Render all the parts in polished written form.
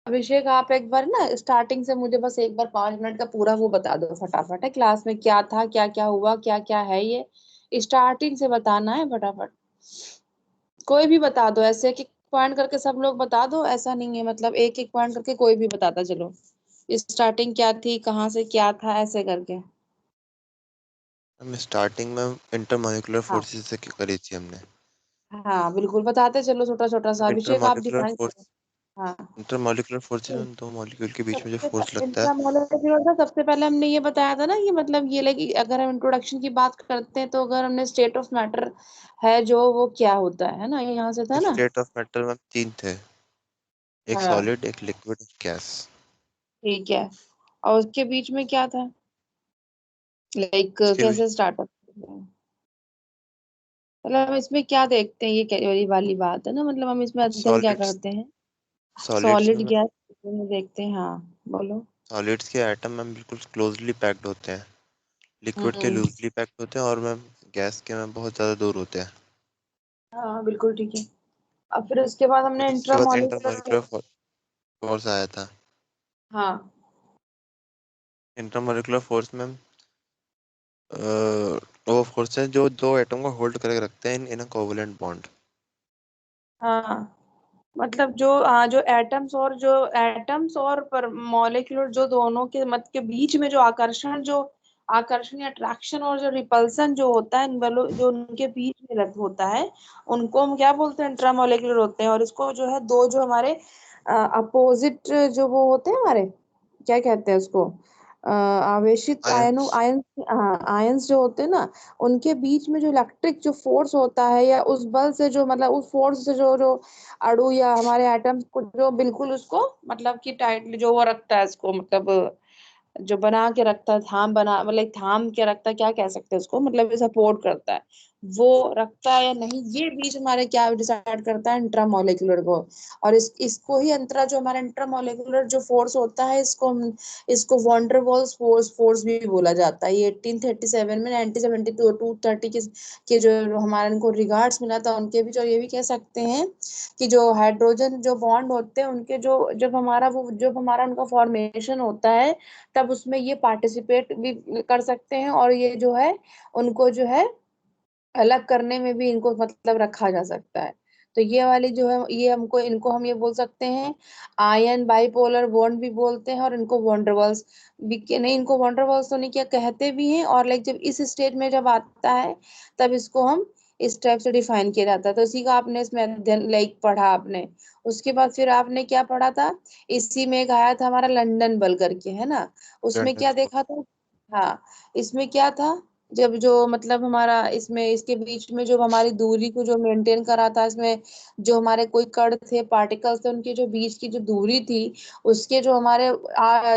अभिषेक आप एक बार ना स्टार्टिंग से मुझे बस एक बार 5 मिनट का पूरा वो बता दो फटाफट, है क्लास में क्या था, क्या क्या हुआ, क्या क्या है, ये स्टार्टिंग से बताना है फटाफट। कोई भी बता दो, ऐसे एक एक पॉइंट करके सब लोग बता दो, ऐसा नहीं है, मतलब एक एक पॉइंट करके कोई भी बताता चलो। स्टार्टिंग क्या थी, कहाँ से क्या था, ऐसे करके। हम स्टार्टिंग में इंटरमॉलिक्यूलर हाँ फोर्सेस से करी थी हमने। हाँ बिल्कुल बताते चलो, छोटा छोटा सा, अभिषेक आप इंटरमॉलिक्यूलर डिफाइन करो। फोर्स हाँ। इंटरमॉलिक्यूलर फोर्सेस में दो मॉलिक्यूल के बीच में जो फोर्स लगता है। इंट्रामोलेक्युलर था सबसे पहले, हमने ये बताया था ना, ये मतलब ये लगी, अगर हम इंट्रोडक्शन की बात करते हैं तो अगर हमने स्टेट ऑफ मैटर है जो, वो क्या होता है ना, ये यहाँ से था ना। स्टेट ऑफ मैटर में तीन थे, एक हाँ सॉलिड, एक लिक्विड, एक गैस। ठीक है। और उसके बीच में क्या था, लाइक उसके बीच कैसे स्टार्ट मतलब हम इसमें क्या देखते हैं, ये वाली वाली बात है ना, मतलब हम इसमें अध्ययन क्या सॉलिड्स करते हैं। सॉलिड्स सॉलिड में गैस में देखते हैं, हाँ बोलो। सॉलिड्स के एटम में बिल्कुल क्लोजली पैक्ड होते हैं, लिक्विड के हम्म। लूजली पैक्ड होते हैं, और में गैस के में बहुत ज़्यादा दूर होते हैं। हाँ बिल्कुल ठीक है। अब फिर उसके बाद हमने फिर उसके बाद इंट्रामोलिकुलर। इंटरमॉलिक्यूलर फोर्स आया था। हाँ इंटरमॉलिक्यूलर फोर्स में वो फोर्स है जो दो एटम को होल्ड करके रखते हैं इन अ कोवलेंट बॉन्ड। हाँ, मतलब जो जो एटम्स और पर मॉलिक्यूलर जो दोनों के मत के बीच में जो आकर्षण, जो आकर्षण या अट्रैक्शन और जो रिपल्सन जो होता है इन वालों जो उनके बीच में लग होता है, उनको हम क्या बोलते हैं, इंट्रामोलिक्यूलर होते हैं। और इसको जो है दो जो हमारे अपोजिट जो वो होते हैं हमारे, क्या कहते हैं उसको, आवेशित आयनों आयंस। आयन, हाँ आयंस जो होते हैं ना, उनके बीच में जो इलेक्ट्रिक जो फोर्स होता है, या उस बल से जो मतलब उस फोर्स से जो जो अणु या हमारे एटम्स को जो बिल्कुल उसको मतलब कि टाइटली जो वो रखता है इसको, मतलब जो बना के रखता है, थाम बना मतलब थाम के रखता है, क्या कह सकते हैं उसको, मतलब सपोर्ट करता है, वो रखता है या नहीं, ये बीच हमारे क्या डिसाइड करता है, इंट्रामोलिकुलर को। और इसको ही अंतरा जो हमारा इंट्रामोलिकुलर जो फोर्स होता है, इसको वॉन्डरवॉल्स फोर्स फोर्स भी बोला जाता है। ये 1837 में 1972 230 के जो हमारे इनको रिगार्ड्स मिला था उनके भी, जो ये भी कह सकते हैं कि जो हाइड्रोजन जो बॉन्ड होते हैं उनके जो जब हमारा उनका फॉर्मेशन होता है, तब उसमें ये पार्टिसिपेट भी कर सकते हैं, और ये जो है उनको जो है अलग करने में भी इनको मतलब रखा जा सकता है। तो ये वाली जो है, ये हमको इनको हम ये बोल सकते हैं आयन बाइपोलर बॉन्ड भी बोलते हैं, और इनको वॉन्डरवॉल्स भी नहीं, इनको वॉन्डरवॉल्स तो नहीं क्या कहते भी हैं। और लाइक जब इस स्टेज में जब आता है, तब इसको हम इस टाइप से डिफाइन किया जाता है। तो इसी का आपने इसमें अध्ययन लाइक पढ़ा आपने। उसके बाद फिर आपने क्या पढ़ा था, इसी में एक आया था हमारा लंदन बल करके, है ना, उसमें लंदन क्या फोर्स। देखा था। हाँ, इसमें क्या था, जब जो मतलब हमारा इसमें इसके बीच में जो हमारी दूरी को जो मेंटेन करा था, इसमें जो हमारे कोई कण थे, पार्टिकल्स थे, उनके जो बीच की जो दूरी थी, उसके जो हमारे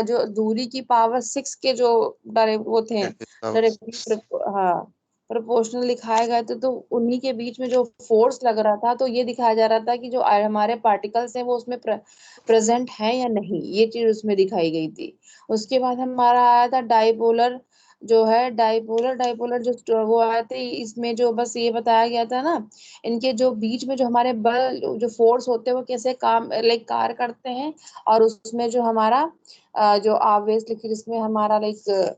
जो दूरी की पावर 6 के जो वो थे, 10⁻⁶। डायरेक्टली, हाँ प्रोपोर्शनल दिखाए गए थे, तो उन्हीं के बीच में जो फोर्स लग रहा था, तो ये दिखाया जा रहा था कि जो हमारे पार्टिकल्स हैं वो उसमें प्रेजेंट है या नहीं, ये चीज उसमें दिखाई गई थी। उसके बाद हमारा आया था डाइपोलर, जो है डाइपोलर डाइपोलर जो वो आए थे, इसमें जो बस ये बताया गया था ना, इनके जो बीच में जो हमारे बल जो फोर्स होते हैं वो कैसे काम लाइक कार्य करते हैं। और उसमें जो हमारा जो आवेश लिखित इसमें हमारा लाइक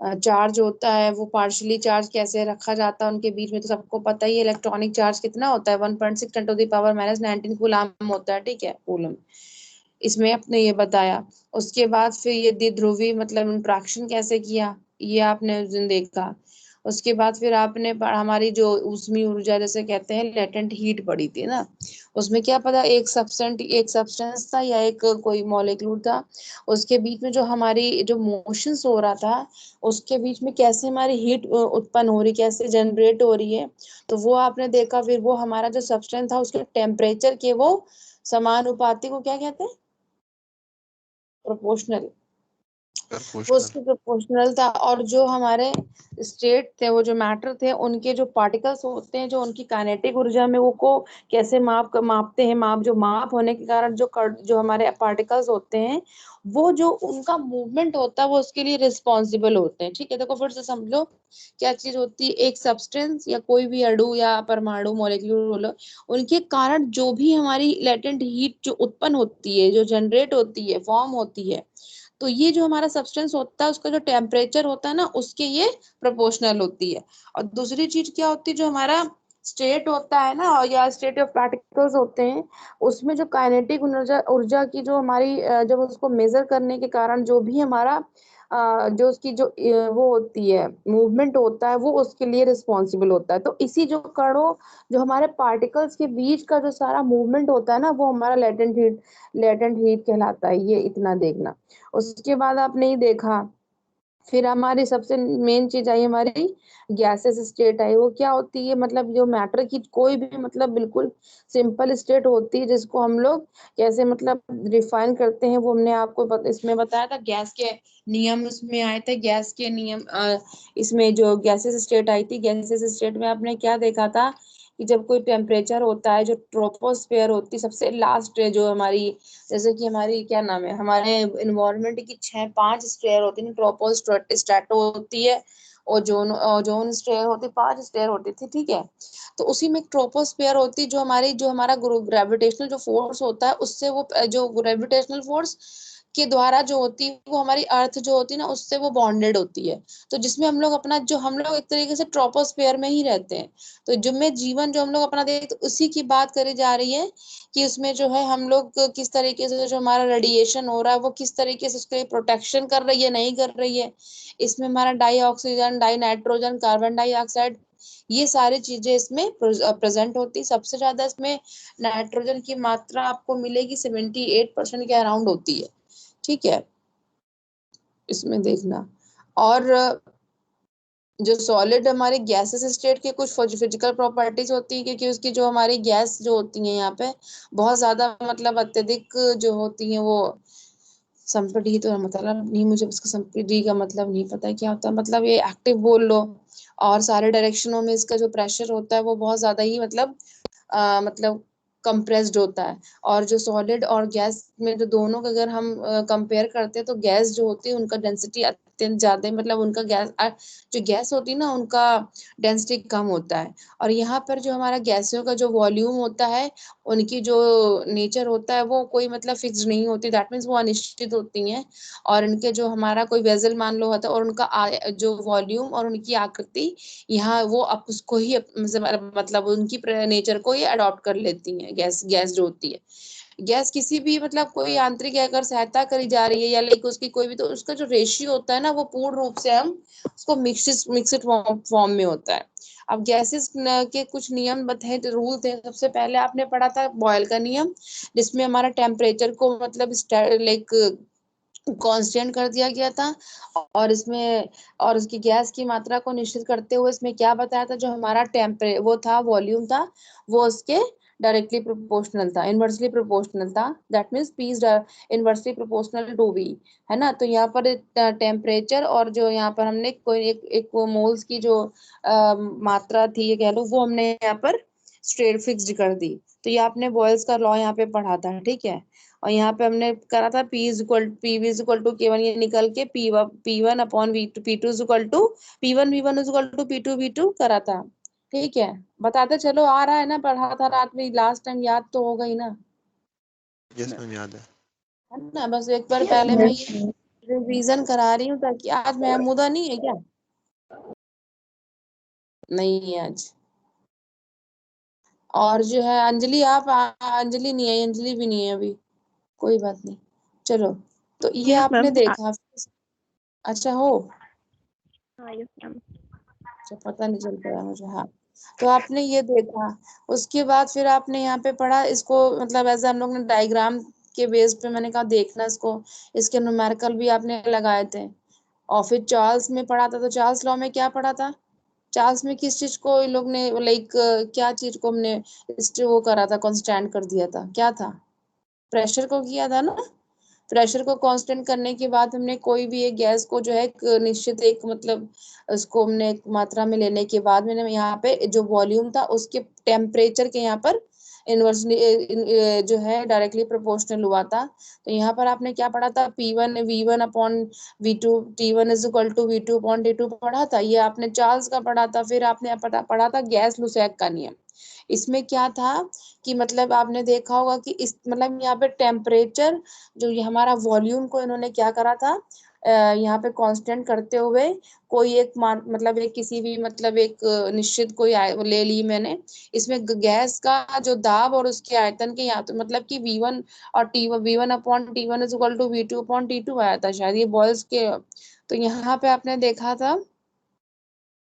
चार्ज होता है, वो पार्शियली चार्ज कैसे रखा जाता है उनके बीच में, तो सबको पता ही है इलेक्ट्रॉनिक चार्ज कितना होता है, 1.6 ten to the power minus 19 coulomb होता है, ठीक है, कूलम। इसमें आपने ये बताया। उसके बाद फिर ये द्विध्रुवी मतलब इंट्रैक्शन कैसे किया, ये आपने उस दिन देखा। उसके बाद फिर आपने हमारी जो ऊष्मीय ऊर्जा जैसे कहते हैं लेटेंट हीट पड़ी थी ना, उसमें क्या पता एक सब्सटेंस था या एक कोई मॉलिक्यूल था, उसके बीच में जो हमारी जो मोशंस हो रहा था, उसके बीच में कैसे हमारी हीट उत्पन्न हो रही, कैसे जनरेट हो रही है, तो वो आपने देखा। फिर वो हमारा जो सब्सटेंस था उसके टेम्परेचर के वो समानुपाती को क्या कहते हैं, प्रोपोर्शनल, वो प्रोपोर्शनल। उसके प्रोपोर्शनल था। और जो हमारे स्टेट थे, वो जो मैटर थे, उनके जो पार्टिकल्स होते हैं, जो उनकी काइनेटिक ऊर्जा में वो को कैसे मापते हैं, जो माप होने के कारण जो हमारे पार्टिकल्स होते हैं, वो जो उनका मूवमेंट होता है वो उसके लिए रिस्पॉन्सिबल होते हैं। ठीक है, देखो फिर से समझो क्या चीज होती है। एक सब्सटेंस या कोई भी अणु या परमाणु, मॉलिक्यूल बोलो, उनके कारण जो भी हमारी लेटेंट हीट जो उत्पन्न होती है, जो जनरेट होती है, फॉर्म होती है, तो ये जो हमारा सब्सटेंस होता है उसका जो टेम्परेचर होता है ना, उसके ये प्रोपोर्शनल होती है। और दूसरी चीज क्या होती है, जो हमारा स्टेट होता है ना, और या स्टेट ऑफ पार्टिकल्स होते हैं, उसमें जो काइनेटिक ऊर्जा ऊर्जा की जो हमारी जब उसको मेजर करने के कारण जो भी हमारा जो उसकी जो वो होती है, मूवमेंट होता है, वो उसके लिए रिस्पॉन्सिबल होता है। तो इसी जो कणों, जो हमारे पार्टिकल्स के बीच का जो सारा मूवमेंट होता है ना, वो हमारा लेटेंट हीट कहलाता है। ये इतना देखना। उसके बाद आपने ये देखा, फिर हमारी सबसे मेन चीज आई हमारी गैसेस स्टेट आई। वो क्या होती है, मतलब जो मैटर की कोई भी मतलब बिल्कुल सिंपल स्टेट होती है, जिसको हम लोग कैसे मतलब रिफाइन करते हैं, वो हमने आपको इसमें बताया था। गैस के नियम उसमें आए थे, गैस के नियम इसमें जो गैसेस स्टेट आई थी, गैसेस स्टेट में आपने क्या देखा था कि जब कोई टेम्परेचर होता है, जो ट्रोपोस्फेयर होती है सबसे लास्ट, जो हमारी, जैसे कि हमारी क्या नाम है, हमारे इन्वायरमेंट की 6-5 स्टेयर होती है, ट्रोपोस्ट्रेटो होती है, ओजोन ओजोन स्टेयर होती, 5 स्टेयर होती थी। ठीक है, तो उसी में ट्रोपोस्फेयर होती, जो हमारा ग्रेविटेशनल जो फोर्स होता है, उससे वो जो ग्रेविटेशनल फोर्स के द्वारा जो होती है, वो हमारी अर्थ जो होती है ना, उससे वो बॉन्डेड होती है। तो जिसमें हम लोग एक तरीके से ट्रोपोस्फेयर में ही रहते हैं। तो जो में जीवन जो हम लोग अपना देखते, उसी की बात करी जा रही है कि उसमें जो है हम लोग किस तरीके से जो हमारा रेडिएशन हो रहा है, वो किस तरीके से उसके प्रोटेक्शन कर रही है, नहीं कर रही है। इसमें हमारा di oxygen, di nitrogen, carbon dioxide, ये सारी चीजें इसमें प्रेजेंट होती। सबसे ज्यादा इसमें नाइट्रोजन की मात्रा आपको मिलेगी, 78% के अराउंड होती है। ठीक है, इसमें देखना। और जो सॉलिड हमारे गैसेस स्टेट के कुछ फिजिकल प्रॉपर्टीज होती है, क्योंकि उसकी जो हमारी गैस जो होती है यहाँ पे बहुत ज्यादा मतलब अत्यधिक जो होती है, वो संपीडी, तो मतलब नहीं, मुझे उसका संपीडी का मतलब नहीं पता है क्या होता है, मतलब ये एक्टिव बोल लो। और सारे डायरेक्शनों में इसका जो प्रेशर होता है वो बहुत ज्यादा ही मतलब कंप्रेस्ड होता है। और जो सॉलिड और गैस में जो दोनों का अगर हम कंपेयर करते हैं, तो गैस जो होती है उनका डेंसिटी अत्यंत ज्यादा है, मतलब उनका जो गैस होती है ना, उनका डेंसिटी कम होता है। और यहाँ पर जो हमारा गैसों का जो वॉल्यूम होता है, उनकी जो नेचर होता है, वो कोई मतलब फिक्स नहीं होती, दैट मीन्स वो अनिश्चित होती हैं। और इनके जो हमारा कोई वेजल मान लो होता है, और उनका जो वॉल्यूम और उनकी आकृति, यहाँ वो अब उसको ही मतलब उनकी नेचर को ही अडॉप्ट कर लेती हैं। गैस गैस जो होती है, गैस किसी भी मतलब कोई आंतरिक अगर सहायता करी जा रही है या लाइक उसकी कोई भी, तो उसका जो रेशियो होता है ना, वो पूर्ण रूप से हम उसको मिक्सिड फॉर्म में होता है। अब गैसेस के कुछ नियम बताए, रूल थे। सबसे पहले आपने पढ़ा था बॉयल का नियम, जिसमें हमारा टेम्परेचर को मतलब लाइक कांस्टेंट कर दिया गया था। और इसमें और उसकी गैस की मात्रा को निश्चित करते हुए इसमें क्या बताया था, जो हमारा टेम्परे वो था, वॉल्यूम था, वो उसके डायरेक्टली प्रोपोर्शनल था, इनवर्सली प्रोपोर्शनल था। That means P is inversely proportional to V, है ना। तो यहाँ पर टेम्परेचर और जो यहाँ पर हमने कोई एक वो मोल्स की जो मात्रा थी, ये कह लो, वो हमने यहाँ पर स्ट्रेट फिक्स्ड कर दी। तो ये आपने बॉयल्स का लॉ यहाँ पे पढ़ा था। ठीक है, और यहाँ पे हमने करा था P V is equal to K one, ये निकल के P one upon P two is equal to P one is equal to P two करा था। ठीक है, बताते चलो, आ रहा है ना, पढ़ा था रात में लास्ट टाइम, याद तो होगा ही ना, यस मैम, याद है। है ना। बस एक बार पहले मैं ये रिवीजन करा रही हूँ, ताकि आज महमूदा नहीं है क्या, नहीं है आज। और जो है अंजलि, अंजलि नहीं है, अंजलि भी नहीं है अभी, कोई बात नहीं, चलो। तो ये यस आपने मैम। देखा। अच्छा हो, हाँ यस मैम। अच्छा, पता नहीं चल पाया मुझे, हाँ। तो आपने ये देखा, उसके बाद फिर आपने यहाँ पे पढ़ा इसको, मतलब ऐसा हम लोग ने डायग्राम के बेस पे मैंने कहा देखना इसको, इसके न्यूमेरिकल भी आपने लगाए थे। और फिर चार्ल्स में पढ़ा था, तो चार्ल्स लॉ में क्या पढ़ा था, चार्ल्स में किस चीज को इन लोग ने लाइक क्या चीज को हमने वो करा था, कांस्टेंट कर दिया था, क्या था, प्रेशर को किया था ना। प्रेशर को कांस्टेंट करने के बाद हमने कोई भी एक गैस को जो है एक निश्चित एक मतलब उसको हमने एक मात्रा में लेने के बाद मैंने यहाँ पे जो वॉल्यूम था उसके टेम्परेचर के यहाँ पर इनवर्सली जो है डायरेक्टली प्रोपोर्शनल हुआ था। तो यहाँ पर आपने क्या पढ़ा था, P1 V1 upon V2 T1 is equal to V2 upon T2 पढ़ा था, ये आपने चार्ल्स का पढ़ा था। फिर आपने पढ़ा था गैस लुसेक का नियम। इसमें क्या था कि मतलब आपने देखा होगा कि इस मतलब यहाँ पे टेम्परेचर जो ये हमारा वॉल्यूम को इन्होंने क्या करा था, यहाँ पे कांस्टेंट करते हुए कोई एक मान मतलब एक किसी भी मतलब एक निश्चित कोई ले ली मैंने। इसमें गैस का जो दाब और उसके आयतन के यहाँ तो मतलब कि V1 और V1 upon T1 is equal to V2 upon T2 आया था शायद, ये बॉयल्स के। तो यहाँ पे आपने देखा था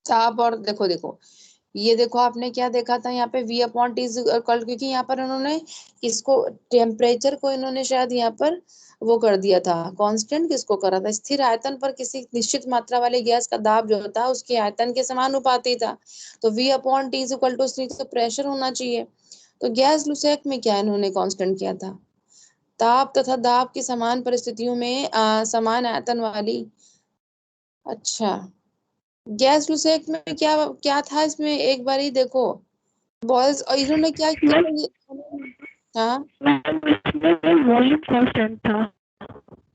ताप और देखो देखो ये देखो आपने क्या देखा था यहाँ पे V अपॉन टी कल, क्योंकि यहाँ पर उन्होंने किसको टेम्परेचर को इन्होंने शायद यहाँ पर वो कर दिया था कांस्टेंट, किसको करा था, स्थिर आयतन पर किसी निश्चित मात्रा वाली गैस का दाब जो था उसके आयतन के समानुपाती था। तो V upon T equal to तो प्रेशर होना चाहिए। तो गैस लुसेक में क्या इन्होंने कांस्टेंट किया था, ताप तथा दाब की समान परिस्थितियों में समान आयतन वाली। अच्छा, गैस लुसेक में क्या क्या था, इसमें एक बार ही देखो बॉयज और इन्होंने क्या किया मैम था हाँ वॉल्यूम कांस्टेंट था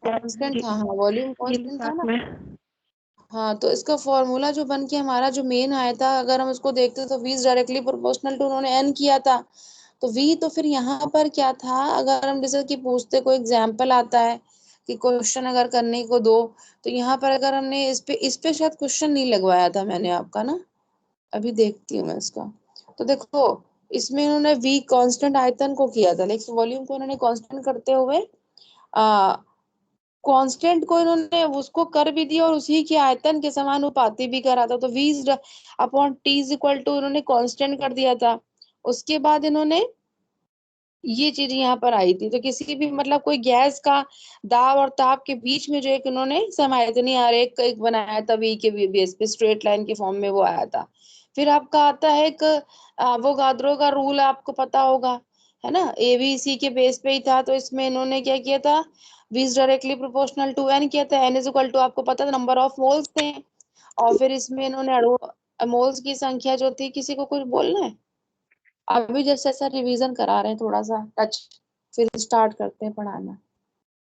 कांस्टेंट था, हाँ वॉल्यूम ये कांस्टेंट था साथ ना। में। हाँ तो इसका फॉर्मूला जो बन के हमारा जो मेन आया था, अगर हम उसको देखते तो V डायरेक्टली प्रोपोर्शनल टू उन्होंने N किया था। तो V तो फिर यहाँ पर क्या था, अगर हम जैसे कि पूछते कोई एग्जाम्पल आता है कि क्वेश्चन अगर करने को दो, तो यहाँ पर अगर हमने इस पे शायद क्वेश्चन नहीं लगवाया था मैंने आपका ना, अभी देखती हूँ मैं इसका। तो देखो इसमें इन्होंने V कांस्टेंट आयतन को किया था, लेकिन वॉल्यूम को इन्होंने कांस्टेंट करते हुए आ कांस्टेंट को इन्होंने उसको कर भी दिया और उसी के आयतन के समानुपाती भी करा था। तो V upon T is equal to इन्होंने कांस्टेंट कर दिया था। उसके बाद इन्होंने ये चीज यहाँ पर आई थी, तो किसी भी मतलब कोई गैस का दाब और ताप के बीच में जो एक इन्होंने समायतनी आरेख का एक बनाया था V के बेस पे स्ट्रेट लाइन के फॉर्म में वो आया था। फिर आपका आता है एक अवोगाद्रो का रूल, आपको पता होगा है ना, ABC के बेस पे ही था। तो इसमें इन्होंने क्या किया था, V directly proportional to N किया था। N इज इक्वल टू आपको पता था नंबर ऑफ मोल्स थे। और फिर इसमें इन्होंने अणु मोल्स की संख्या जो थी, किसी को कुछ बोलना है, अभी जैसे ऐसा रिवीजन करा रहे हैं थोड़ा सा टच, फिर स्टार्ट करते हैं पढ़ाना,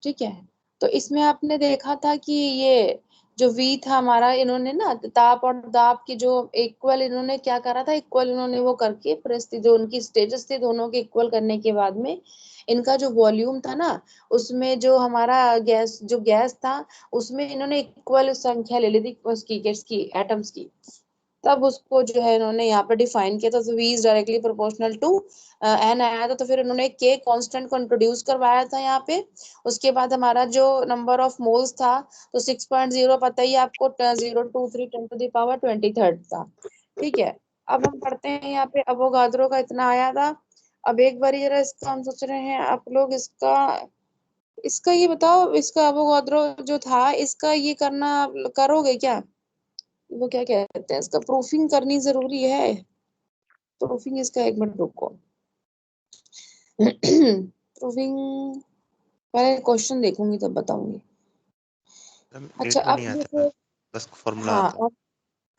ठीक है। तो इसमें आपने देखा था कि ये जो वी था हमारा, इन्होंने ना ताप और दाब की जो इक्वल इन्होंने क्या करा था, इक्वल इन्होंने वो करके परिस्थिति जो उनकी स्टेजेस थे दोनों के इक्वल करने के बाद में इनका जो वॉल्यूम था ना, उसमें जो हमारा गैस था उसमें इन्होंने इक्वल संख्या ले ली थी उसकी गैस की एटम्स की। तब उसको जो है इन्होंने यहाँ पे डिफाइन किया था। तो V is directly proportional to N आया था, तो फिर इन्होंने K कांस्टेंट को इंट्रोड्यूस करवाया था यहाँ पे। उसके बाद हमारा जो नंबर ऑफ मोल्स था तो 6.0 पता ही आपको 023 10 टू द पावर 23 था, ठीक है। अब हम पढ़ते हैं यहाँ पे अवोगाद्रो का इतना आया था। अब एक बार जरा इसका हम सोच रहे हैं आप लोग इसका इसका ये बताओ, इसका अवोगाद्रो जो था इसका ये करना करोगे क्या, वो क्या कहते हैं इसका प्रूफिंग करनी जरूरी है। प्रूफिंग इसका एक मिनट रुको प्रूफिंग पहले क्वेश्चन देखूंगी तब बताऊंगी। अच्छा डेट में अब नहीं आता था, देखो, बस फॉर्मूला हाँ आता था। अब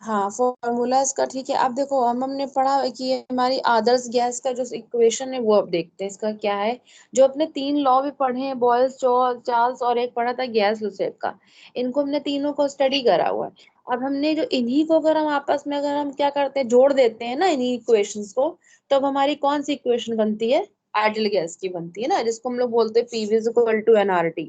हाँ फॉर्मूला इसका ठीक है। अब देखो हमने पढ़ा कि ये हमारी आदर्श गैस का जो इक्वेशन है वो अब देखते हैं इसका क्या है। जो अपने 3 लॉ भी पढ़े हैं, बॉयल्स चार्ल्स और एक पढ़ा था गैस लुसेक का, इनको हमने तीनों को स्टडी करा हुआ है। अब हमने जो इन्हीं को अगर हम आपस में अगर हम क्या करते हैं जोड़ देते हैं ना इन्हीं इक्वेशंस को, तब हमारी कौन सी इक्वेशन बनती है, आइडियल गैस की बनती है ना, जिसको हम लोग बोलते हैं PV इक्वल टू nRT।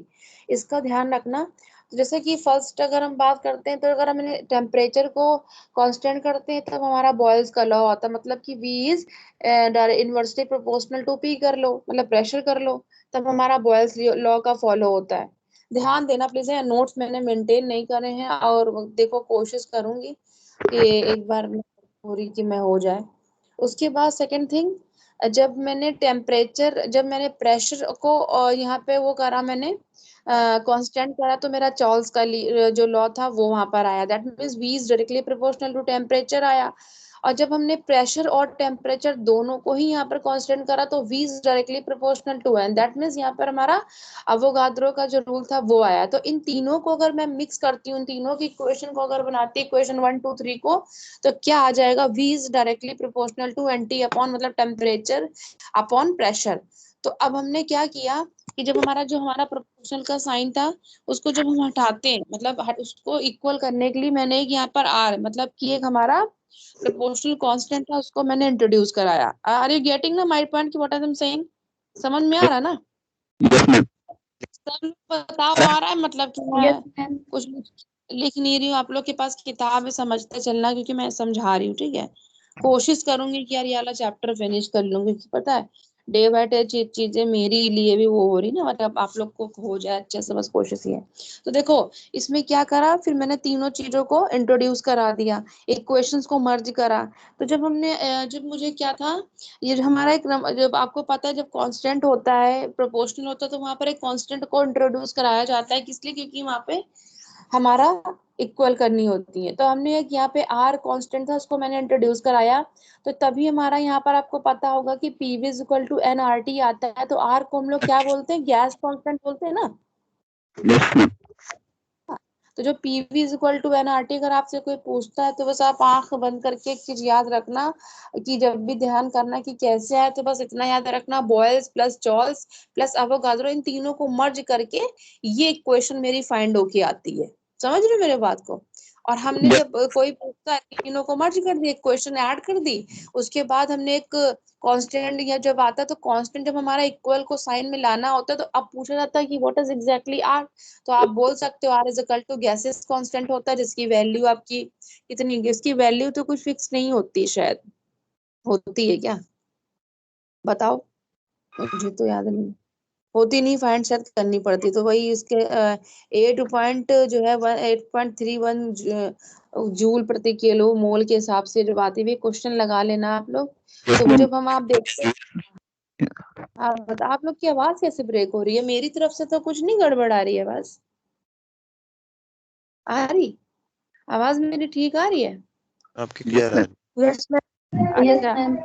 इसका ध्यान रखना। तो जैसे कि फर्स्ट अगर हम बात करते हैं, तो अगर हम टेम्परेचर को कांस्टेंट करते हैं तब हमारा बॉयल्स का लॉ आता है, मतलब कि V is inversely proportional to P कर लो, मतलब प्रेशर कर लो, तब हमारा बॉयल्स लॉ का फॉलो होता है। ध्यान देना प्लीज है, नोट्स मैंने मेंटेन नहीं करे हैं और देखो कोशिश करूंगी कि एक बार में पूरी की मैं हो जाए। उसके बाद सेकंड थिंग, जब मैंने प्रेशर को यहाँ पे वो करा मैंने कांस्टेंट करा, तो मेरा चार्ल्स का जो लॉ था वो वहां पर आया, that means V is directly proportional to temperature आया। और जब हमने प्रेशर और टेम्परेचर दोनों को ही यहाँ पर कांस्टेंट करा तो V is directly proportional to N, that means यहाँ पर हमारा अवोगाद्रो का जो रूल था वो आया। तो इन तीनों को अगर मैं मिक्स करती हूँ, इन तीनों की इक्वेशन को अगर बनाती इक्वेशन 1 2 3 को, तो क्या आ जाएगा, V is directly proportional to N T upon मतलब टेम्परेचर अपॉन प्रेशर। तो अब हमने क्या किया कि जब हमारा प्रोपोर्शनल का साइन था, उसको जब हम हटाते हैं, मतलब उसको इक्वल करने के लिए मैंने एक यहाँ पर आर मतलब कि एक हमारा प्रोपोर्शनल कांस्टेंट था, उसको मैंने इंट्रोड्यूस कराया। आर यू गेटिंग ना माय पॉइंट कि व्हाट आई एम सेइंग? समझ में आ रहा ना? Yes ma'am. सब लोग बता पा रहा है, मतलब कि मैं यस मैम। कुछ लिख नहीं रही हूँ, आप लोग के पास किताब है, समझते चलना, क्योंकि मैं समझा रही हूँ, ठीक है। कोशिश करूंगी कि यार ये वाला चैप्टर फिनिश कर लूंगी, क्योंकि पता है डे बाय डे चीजें मेरी लिए भी वो हो रही ना, मतलब आप लोग को हो जाए अच्छे से, बस कोशिश ही है। तो देखो इसमें क्या करा, फिर मैंने तीनों चीजों को इंट्रोड्यूस करा दिया, इक्वेशंस को मर्ज करा। तो जब हमने जब मुझे क्या था, ये जो हमारा एक जब आपको पता है जब कांस्टेंट होता है प्रोपोर्शनल होता है, तो वहां पर एक कांस्टेंट को इंट्रोड्यूस कराया जाता है, किस लिए? क्योंकि वहां पे हमारा इक्वल करनी होती है। तो हमने एक यहाँ पे आर कांस्टेंट था, उसको मैंने इंट्रोड्यूस कराया। तो तभी हमारा यहाँ पर आपको पता होगा कि PV is equal to N R T आता है। तो आर को हम लोग क्या बोलते हैं, गैस कांस्टेंट बोलते हैं ना। Yes ma'am. तो जो PV is equal to N R T अगर आपसे कोई पूछता है, तो बस आप आंख बंद करके एक चीज याद रखना, कि जब भी ध्यान करना कि कैसे आए, तो बस इतना याद रखना, Boyle's plus Joule's plus Avogadro, इन तीनों को मर्ज करके ये इक्वेशन मेरी फाइंड होके आती है। समझ रहे हो मेरे बात को? और हमने जब कोई पूछता है, तीनों को मर्ज कर दी, क्वेश्चन ऐड कर दी, उसके बाद हमने एक कांस्टेंट, या जब आता है तो कांस्टेंट जब हमारा इक्वल को साइन में लाना होता है, तो अब पूछा जाता है कि व्हाट इज एग्जैक्टली आर। तो आप बोल सकते हो R is equal to gases constant होता है, जिसकी वैल्यू आपकी कितनी, इसकी वैल्यू तो कुछ फिक्स नहीं होती, शायद होती है क्या, बताओ, मुझे तो याद नहीं, होती नहीं, फाइंड शायद करनी पड़ती। तो वही इसके 8 पॉइंट जो है 8.31 जूल प्रति किलो मोल के हिसाब से जब आती हुई क्वेश्चन लगा लेना आप लोग। यस तो मैम। जब हम आप देखते हैं, आप लोग की आवाज कैसे ब्रेक हो रही है? मेरी तरफ से तो कुछ नहीं गड़बड़ आ रही है, बस आ रही, आवाज मेरी ठीक आ रही है? आपकी क्लियर आ रही यस मैम। यस अच्छा मैम।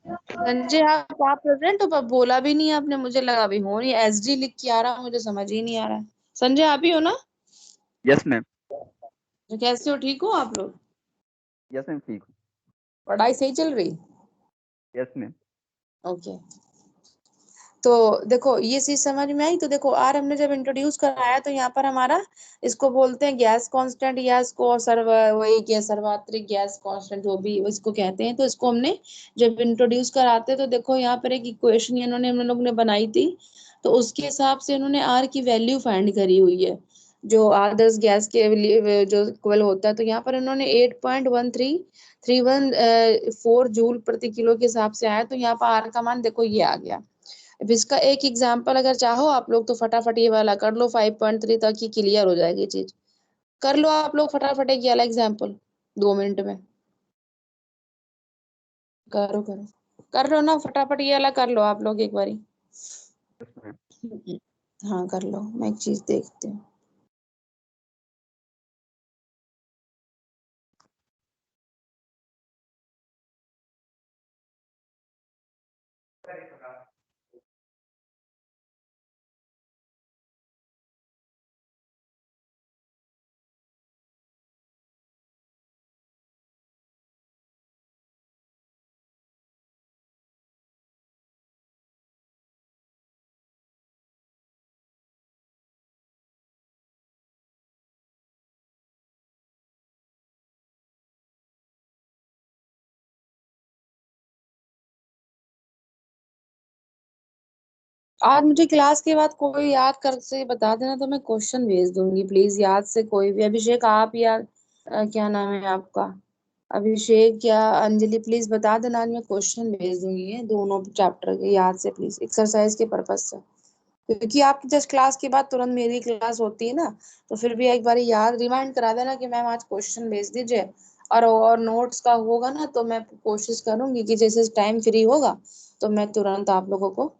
संजय, आप प्रेजेंट हो, पर बोला भी नहीं आपने, मुझे लगा अभी हो नहीं, एस डी लिख के आ रहा, मुझे समझ ही नहीं आ रहा है। संजय आप ही हो ना? Yes ma'am. तो कैसे हो, ठीक हो आप लोग? यस मैम ठीक। पढ़ाई सही चल रही? Yes ma'am. ओके। तो देखो ये चीज समझ में आई। तो देखो आर हमने जब इंट्रोड्यूस कराया, तो यहाँ पर हमारा इसको बोलते हैं गैस कांस्टेंट, या इसको वही गैस सर्वात्रिक गैस कांस्टेंट, जो भी इसको कहते हैं। तो इसको हमने जब इंट्रोड्यूस कराते हैं, तो देखो यहाँ पर एक इक्वेशन इन्होंने हम लोग ने बनाई थी, तो उसके हिसाब से इन्होंने आर की वैल्यू फाइंड करी हुई है, जो आदर्श गैस के लिए जो इक्वल होता है। तो यहाँ पर इन्होंने 8.1331 जूल प्रति किलो के हिसाब से आया। तो यहाँ पर आर का मान देखो ये आ गया। अब इसका एक एग्जाम्पल अगर चाहो आप लोग, तो फटाफट ये वाला कर लो, 5.3 तक ही क्लियर हो जाएगी चीज। कर लो आप लोग फटाफट एक ये वाला एग्जाम्पल, 2 मिनट में। करो करो, कर लो ना फटाफट, ये वाला कर लो आप लोग एक बारी। Yes ma'am. हाँ कर लो, मैं एक चीज देखती हूँ। आज मुझे क्लास के बाद कोई याद कर से बता देना, तो मैं क्वेश्चन भेज दूंगी, प्लीज याद से कोई भी। अभिषेक आप या क्या नाम है आपका, अभिषेक या अंजलि, प्लीज बता देना, आज मैं क्वेश्चन भेज दूंगी ये दोनों चैप्टर के, याद से प्लीज, एक्सरसाइज के पर्पज से। क्योंकि आपकी जस्ट क्लास के बाद तुरंत मेरी क्लास होती है ना, तो फिर भी एक बार याद रिमाइंड करा देना कि मैम आज क्वेश्चन भेज दीजिए। और नोट्स का होगा ना, तो मैं कोशिश करूंगी कि जैसे टाइम फ्री होगा, तो मैं तुरंत आप लोगों को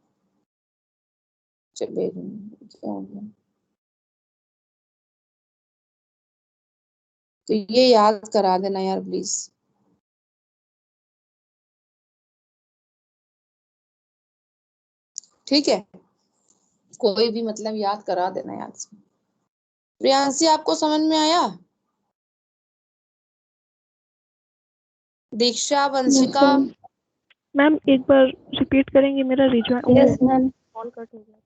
भेज दूंगी। क्या हो गया? तो ये याद करा देना यार प्लीज। ठीक है, कोई भी मतलब याद करा देना याद से। प्रियांशी आपको समझ में आया? दीक्षा, वंशिका, मैम एक बार रिपीट करेंगे, मेरा rejoin yes ma'am. Call cut हो गया था।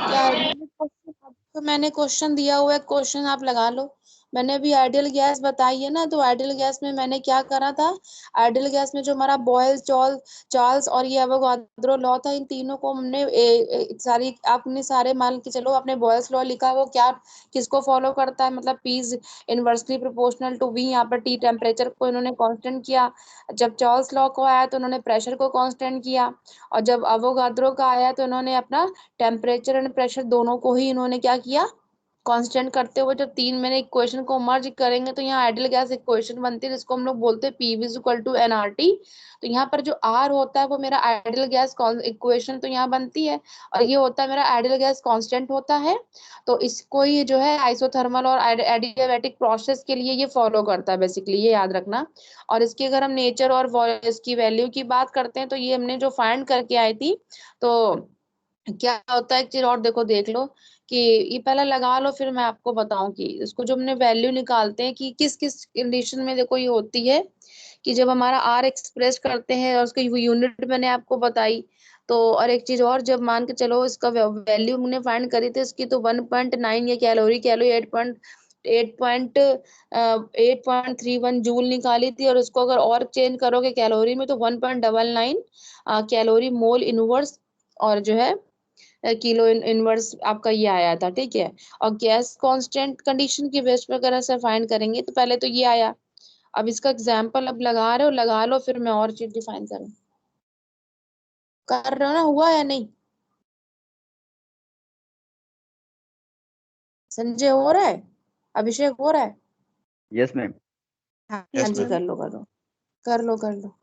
क्या आपको मैंने क्वेश्चन दिया हुआ है, क्वेश्चन आप लगा लो। मैंने अभी आइडियल गैस बताई है ना, तो आइडियल गैस में मैंने क्या करा था, आइडियल गैस में जो हमारा बॉयल चार्ल्स और ये एवोगाड्रो लॉ था, इन तीनों को हमने सारी आपने सारे मान के चलो आपने बॉयल्स लॉ लिखा, वो क्या किसको फॉलो करता है, मतलब P is inversely proportional to V, यहाँ पर टी टेम्परेचर को इन्होंने कांस्टेंट किया। जब चार्ल्स लॉ को आया तो उन्होंने प्रेशर को कांस्टेंट किया, और जब एवोगाड्रो का आया तो इन्होंने अपना टेम्परेचर एंड प्रेशर दोनों को ही इन्होंने क्या किया, कांस्टेंट करते हुए जब तीन मैंने इक्वेशन को मर्ज करेंगे तो यहाँ आइडियल गैस इक्वेशन बनती है, जिसको हम लोग बोलते हैं PV is equal to NRT. तो यहाँ पर जो आर होता है वो मेरा आइडियल गैस इक्वेशन तो यहाँ बनती है, और ये होता है मेरा आइडियल गैस कांस्टेंट होता है। तो इसको ही जो है आइसोथर्मल और एडियाबैटिक प्रोसेस के लिए ये फॉलो करता है बेसिकली, ये याद रखना। और इसकी अगर हम नेचर और इसकी वैल्यू की बात करते हैं, तो ये हमने जो फाइंड करके आई थी, तो क्या होता है, एक चीज और देखो, देख लो कि ये पहले लगा लो, फिर मैं आपको बताऊं कि इसको जो हमने वैल्यू निकालते हैं कि किस किस कंडीशन में, देखो ये होती है कि जब हमारा आर एक्सप्रेस करते हैं और उसकी यूनिट मैंने आपको बताई। तो और एक चीज और, जब मान के चलो इसका वैल्यू हमने फाइंड करी थी इसकी, तो 1.9 ये कैलोरी कैलोरी 8.31 जूल निकाली थी, और उसको अगर और चेंज करोगे कैलोरी में तो 1.99 कैलोरी मोल इनवर्स, और जो है किलो इनवर्स आपका ये आया था, ठीक है। और गैस कांस्टेंट कंडीशन की बेस पर अगर ऐसे फाइंड करेंगे तो पहले तो ये आया। अब इसका एग्जांपल अब लगा रहे हो, लगा लो, फिर मैं और चीज डिफाइन करूँ, कर रहे हो ना, हुआ या नहीं? संजय हो रहा है? अभिषेक हो रहा है? Yes ma'am. हाँ यस जी, मैम। कर लो कर लो कर लो कर लो।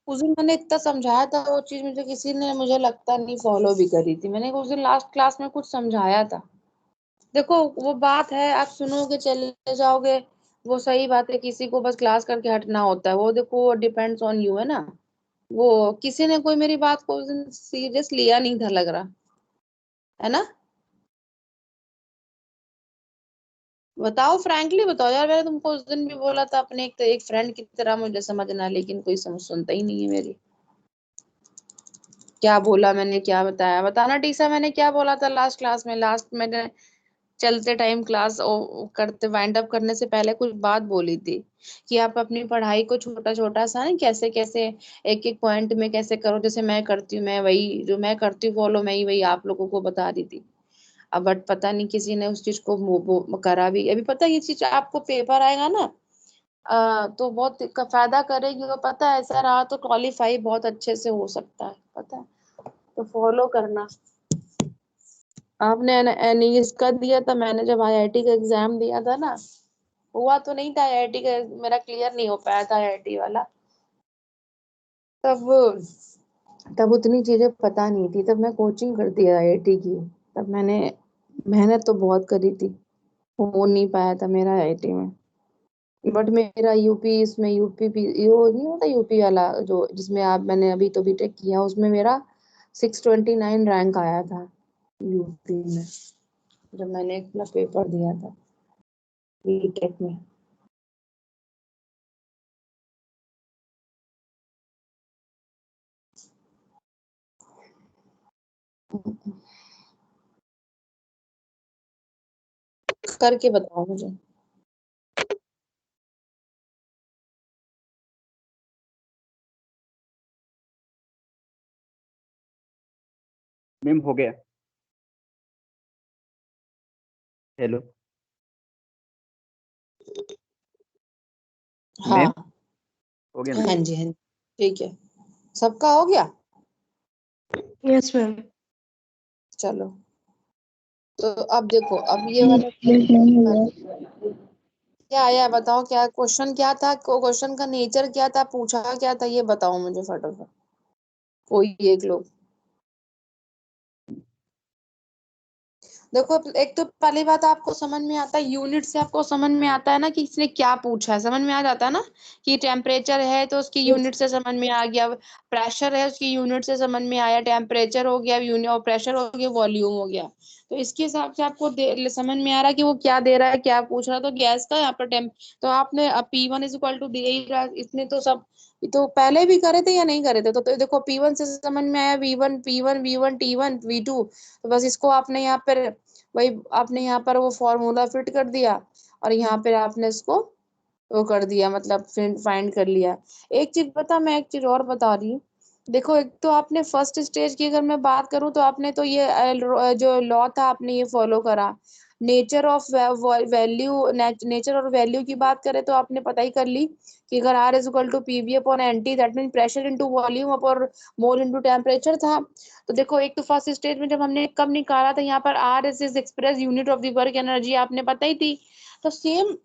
उस दिन मैंने इतना समझाया था, वो चीज मुझे किसी ने, मुझे लगता नहीं फॉलो भी करी थी। मैंने उस दिन लास्ट क्लास में कुछ समझाया था। देखो वो बात है, आप सुनोगे चले जाओगे, वो सही बात है, किसी को बस क्लास करके हटना होता है, वो देखो डिपेंड्स ऑन यू है ना। वो किसी ने कोई मेरी बात को सीरियस लिया नहीं था लग रहा है ना। बताओ, फ्रैंकली बताओ यार, मैंने तुमको उस दिन भी बोला था अपने एक फ्रेंड की तरह मुझे समझना, लेकिन कोई सुनता ही नहीं है मेरी। क्या बोला मैंने, क्या बताया, बताना टीसा, मैंने क्या बोला था लास्ट क्लास में, लास्ट मैंने चलते टाइम क्लास करते वाइंड अप करने से पहले कुछ बात बोली थी कि आप अपनी पढ़ाई को छोटा छोटा सा ना, कैसे कैसे एक एक पॉइंट में कैसे करो, जैसे मैं करती हूँ, मैं वही जो मैं करती हूँ फॉलो, मैं ही वही आप लोगों को बता रही थी। अब बट पता नहीं किसी ने उस चीज को करा भी। अभी पता है ये चीज आपको पेपर आएगा ना, तो बहुत फायदा करेगी, तो पता है ऐसा रहा तो क्वालिफाई बहुत अच्छे से हो सकता है, पता है, तो फॉलो करना। आपने इसका दिया था, मैंने जब आईआईटी का एग्जाम दिया था ना, हुआ तो नहीं था आईआईटी का, मेरा क्लियर नहीं हो पाया था आईआईटी वाला। तब तब उतनी चीजें पता नहीं थी, तब मैं कोचिंग करती है आईआईटी की। तब मैंने मेहनत तो बहुत करी थी, हो नहीं पाया था मेरा आईआईटी में। बट मेरा यूपी, इसमें यूपी यो नहीं होता यूपी वाला जो, जिसमें आप मैंने अभी तो बीटेक किया, उसमें मेरा 629 रैंक आया था यूपी में, जब मैंने अपना पेपर दिया था बीटेक में। करके बताओ मुझे। मैम हो गया। हेलो मैम, हाँ हो गया हाँ मैम। जी हाँ जी, ठीक है, सबका हो गया। Yes ma'am. चलो, तो अब देखो, अब ये वाला क्या आया बताओ, क्या क्वेश्चन, क्या था क्वेश्चन का नेचर, क्या था, पूछा क्या था, ये बताओ मुझे फटाफट, कोई एक लोग। देखो एक तो पहली बात आपको समझ में आता है, यूनिट से आपको समझ में आता है ना कि इसने क्या पूछा है, समझ में आ जाता है ना कि टेम्परेचर है तो उसकी यूनिट से समझ में आ गया, प्रेशर है उसकी यूनिट से समझ में आया, टेम्परेचर हो गया यूनिट, और प्रेशर हो गया, वॉल्यूम हो गया। तो इसके हिसाब से आपको समझ में आ रहा है कि वो क्या दे रहा है, क्या पूछ रहा है। तो गैस का यहाँ पर तो आपने P1 इज इक्वल टू दे ही रहा, इसने तो सब तो पहले भी करे थे या नहीं करे थे? तो देखो P1 से समझ में आया, V1 P1 V1 T1 V2, तो बस इसको आपने यहाँ पर वही आपने यहाँ पर वो फॉर्मूला फिट कर दिया और यहाँ पे आपने इसको वो कर दिया, मतलब फाइंड कर लिया। एक चीज बता, मैं एक चीज और बता रही हूँ। देखो एक तो आपने फर्स्ट स्टेज की अगर मैं बात करूँ तो आपने तो ये जो लॉ था आपने ये फॉलो करा। नेचर ऑफ वैल्यू, नेचर और वैल्यू की बात करें तो आपने पता ही कर ली कि अगर R is equal to PV upon NT, that mean pressure into volume upon mole into temperature था। तो देखो एक तो फर्स्ट स्टेज में जब हमने कब निकाला था, यहाँ पर R is express unit of the work energy, आपने पता ही थी। तो सेम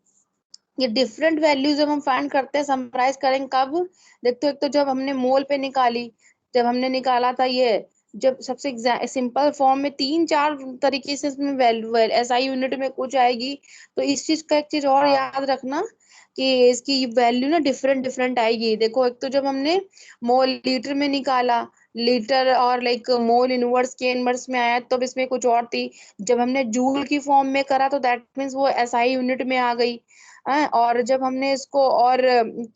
ये डिफरेंट वैल्यूज जब हम फाइंड करते हैं, समराइज करेंगे कब? देखते हो, एक तो जब हमने मोल पे निकाली, जब हमने निकाला था ये, जब सबसे सिंपल फॉर्म में 3-4 तरीके से इसमें वैल्यू एसआई यूनिट में कुछ आएगी। तो इस चीज का एक चीज और याद रखना कि इसकी वैल्यू ना डिफरेंट डिफरेंट आएगी। देखो एक तो जब हमने मोल लीटर में निकाला, लीटर और लाइक मोल इनवर्स के इनवर्स में आया, तो इसमें कुछ और थी। जब हमने जूल की फॉर्म में करा तो दैट मीन्स वो एसआई यूनिट में आ गई। और जब हमने इसको और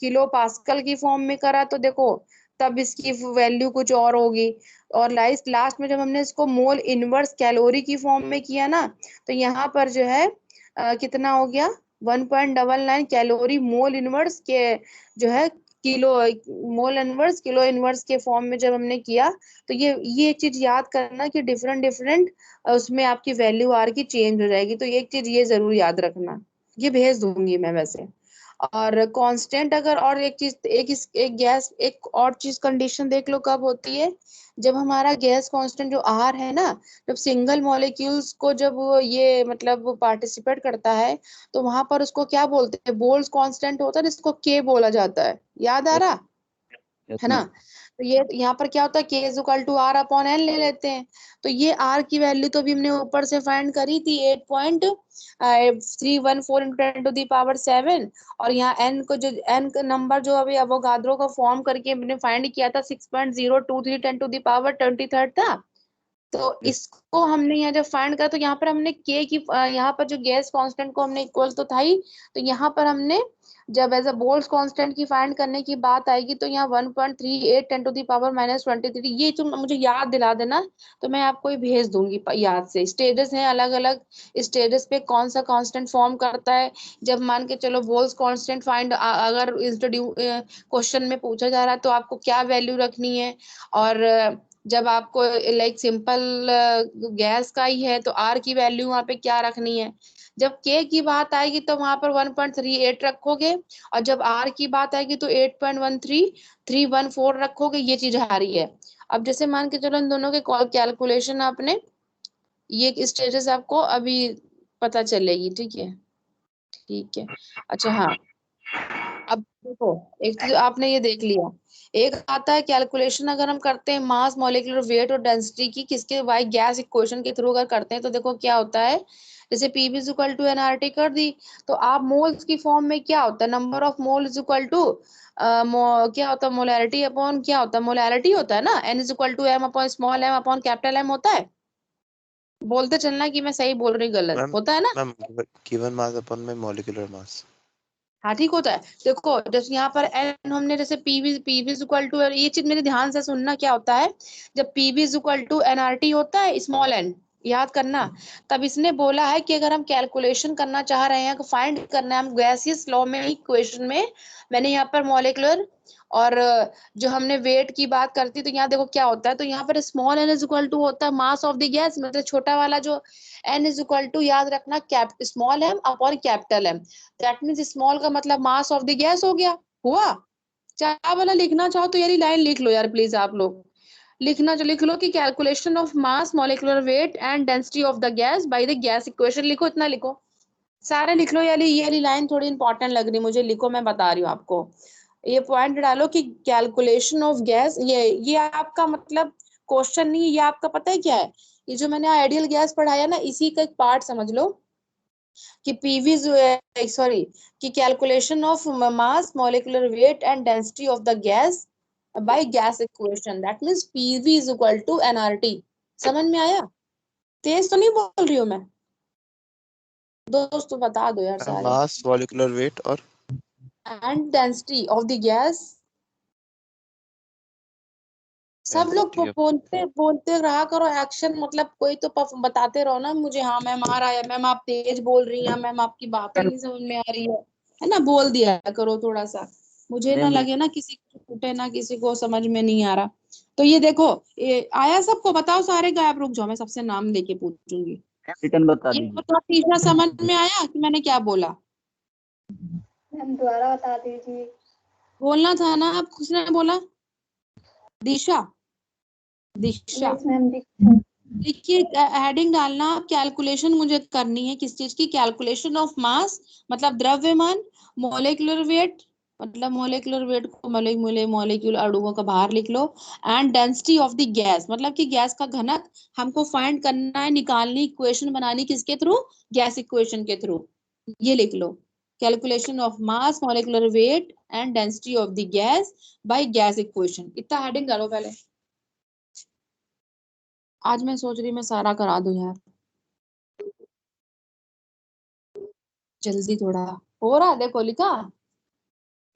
किलो पास्कल की फॉर्म में करा तो देखो तब इसकी वैल्यू कुछ और होगी। और लास्ट में जब हमने इसको मोल इनवर्स कैलोरी की फॉर्म में किया ना, तो यहाँ पर जो है कितना हो गया, 1.99 कैलोरी मोल इनवर्स के जो है kilo, mole inverse kilo inverse के फॉर्म में जब हमने किया। तो ये एक चीज याद करना कि डिफरेंट डिफरेंट उसमें आपकी वैल्यू आर की चेंज हो जाएगी। तो एक चीज ये जरूर याद रखना, ये भेज दूंगी मैं वैसे। और कांस्टेंट अगर, और एक चीज, एक गैस, एक और चीज कंडीशन देख लो कब होती है, जब हमारा गैस कांस्टेंट जो आर है ना, जब सिंगल मॉलिक्यूल्स को जब वो ये मतलब पार्टिसिपेट करता है, तो वहां पर उसको क्या बोलते हैं, बोल्स कांस्टेंट होता है जिसको के बोला जाता है, याद आ यस रहा यस है ना? मैम। तो ये यहाँ पर क्या होता है, K is equal to R upon N ले लेते हैं। तो ये आर की वैल्यू तो भी हमने ऊपर से फाइंड करी थी, 8.314 इंटू 10⁻⁷। और यहाँ एन को, जो एन का नंबर जो अभी अवोगाद्रो का फॉर्म करके हमने फाइंड किया था, 6.023 10⁻23 था। तो यस इसको हमने यहाँ जब फाइंड करा तो यहाँ पर हमने के की यहाँ पर जो गैस कांस्टेंट को हमने इक्वल तो था ही, तो यहाँ पर हमने जब एज अ बोल्स कांस्टेंट की फाइंड करने की बात आएगी तो यहाँ 1.38 10⁻⁻23, ये तुम मुझे याद दिला देना। तो मैं आपको ये भेज दूंगी याद से। स्टेजेस हैं अलग अलग, स्टेजेस पे कौन सा कांस्टेंट फॉर्म करता है। जब मान के चलो बोल्स कांस्टेंट फाइंड अगर इंट्रोड्यूस क्वेश्चन में पूछा जा रहा है तो आपको क्या वैल्यू रखनी है। और जब आपको लाइक सिंपल गैस का ही है तो आर की वैल्यू वहां पे क्या रखनी है। जब के की बात आएगी तो वहां पर 1.38 रखोगे, और जब आर की बात आएगी तो 8.13314 रखोगे। ये चीज आ रही है। अब जैसे मान के चलो इन दोनों के कैलकुलेशन आपने, ये स्टेटस आपको अभी पता चलेगी, ठीक है? ठीक है। अच्छा हाँ, अब देखो एक तो आपने ये देख लिया, एक आता है कैलकुलेशन अगर हम करते हैं मास मॉलिक्यूलर वेट और डेंसिटी की, किसके बाय गैस इक्वेशन के थ्रू अगर करते हैं तो देखो क्या होता है। जैसे PV is equal to NRT कर दी, तो आप मोल्स की फॉर्म में क्या होता है, number of mole is equal to क्या होता है, मोलैरिटी अपॉन क्या होता है, मोलैरिटी होता है ना, N is equal to M upon small M upon capital M होता है। बोलते चलना कि मैं सही बोल रही गलत, मैम होता है ना? मैम गिवन मास अपॉन में मॉलिक्यूलर मास। हाँ ठीक होता है। देखो जैसे यहाँ पर एन हमने जैसे पीवी पीवी इक्वल टू, ये चीज मेरे ध्यान से सुनना, क्या होता है जब पीवी इक्वल टू एनआरटी होता है स्मॉल एन, याद करना। तब इसने बोला है कि अगर हम कैलकुलेशन करना चाह रहे हैं, फाइंड करना है हम गैसियस लॉ में, इक्वेशन में मैंने यहाँ पर मॉलिक्यूलर और जो हमने वेट की बात करती, तो यहाँ देखो क्या होता है, तो यहाँ पर small N is equal to होता है मास ऑफ द गैस, मतलब छोटा वाला जो एन इज इक्वल टू, याद रखना cap small M upon capital M. That means small का मतलब मास ऑफ द गैस हो गया, हुआ। चाहे वाला लिखना चाहो तो यार लाइन लिख लो यार प्लीज, आप लोग लिखना जो लिख लो कि calculation of mass molecular weight and density of the gas bye the gas equation, लिखो इतना लिखो, सारे लिख लो। ये वाली लाइन थोड़ी इंपॉर्टेंट लग रही मुझे, लिखो, मैं बता रही हूँ आपको। ये पॉइंट डालो कि कैलकुलेशन ऑफ गैस, ये आपका मतलब क्वेश्चन नहीं, ये आपका पता है क्या है, ये जो मैंने आइडियल गैस पढ़ाया ना, इसी का एक पार्ट समझ लो कि पीवी सॉरी कि calculation of mass, molecular weight and density of the gas by gas equation, that means PV is equal to NRT. समझ में आया? तेज तो नहीं बोल रही हूँ मैं? दोस्तों बता दो यार सारे। मास, मॉलिक्यूलर वेट और and density of the gas. सब लोग डेंसिटी ऑफ बोलते बोलते रहा करो, एक्शन मतलब कोई तो बताते रहो ना मुझे, हाँ मैम आ रहा है, मैम आप तेज बोल रही हैं, मैम आपकी बातें नहीं समझ में आ रही है ना, बोल दिया करो थोड़ा सा, मुझे ना मैम लगे ना किसी को टूटे ना किसी को समझ में नहीं आ रहा। तो ये देखो, ये आया सबको? बताओ सारे गायब, रुक जाओ मैं सबसे नाम लेके पूछूंगी। रिटर्न बता ये दीजिए। बताओ तीसरा समझ में आया कि मैंने क्या बोला? मैम दोबारा बता दीजिए। बोलना था ना, अब किसने बोला? दिशा, दिशा। Yes ma'am. देखिए हेडिंग डालना, कैलकुलेशन मुझे करनी है किस चीज की? कैलकुलेशन ऑफ मास मतलब द्रव्यमान, मोलेकुलर वेट मतलब मोलेकुलर वेट को मोलेक्यूल अणुओं का बाहर लिख लो, and density of the gas मतलब कि गैस का घनक हमको फाइंड करना है, निकालनी, इक्वेशन बनानी किसके थ्रू? गैस इक्वेशन के थ्रू। ये लिख लो, calculation of mass, molecular weight and density of the gas by gas equation. इतना हेडिंग डालो पहले। आज मैं सोच रही मैं सारा करा दूं यार, जल्दी थोड़ा। हो रहा है, देखो लिखा।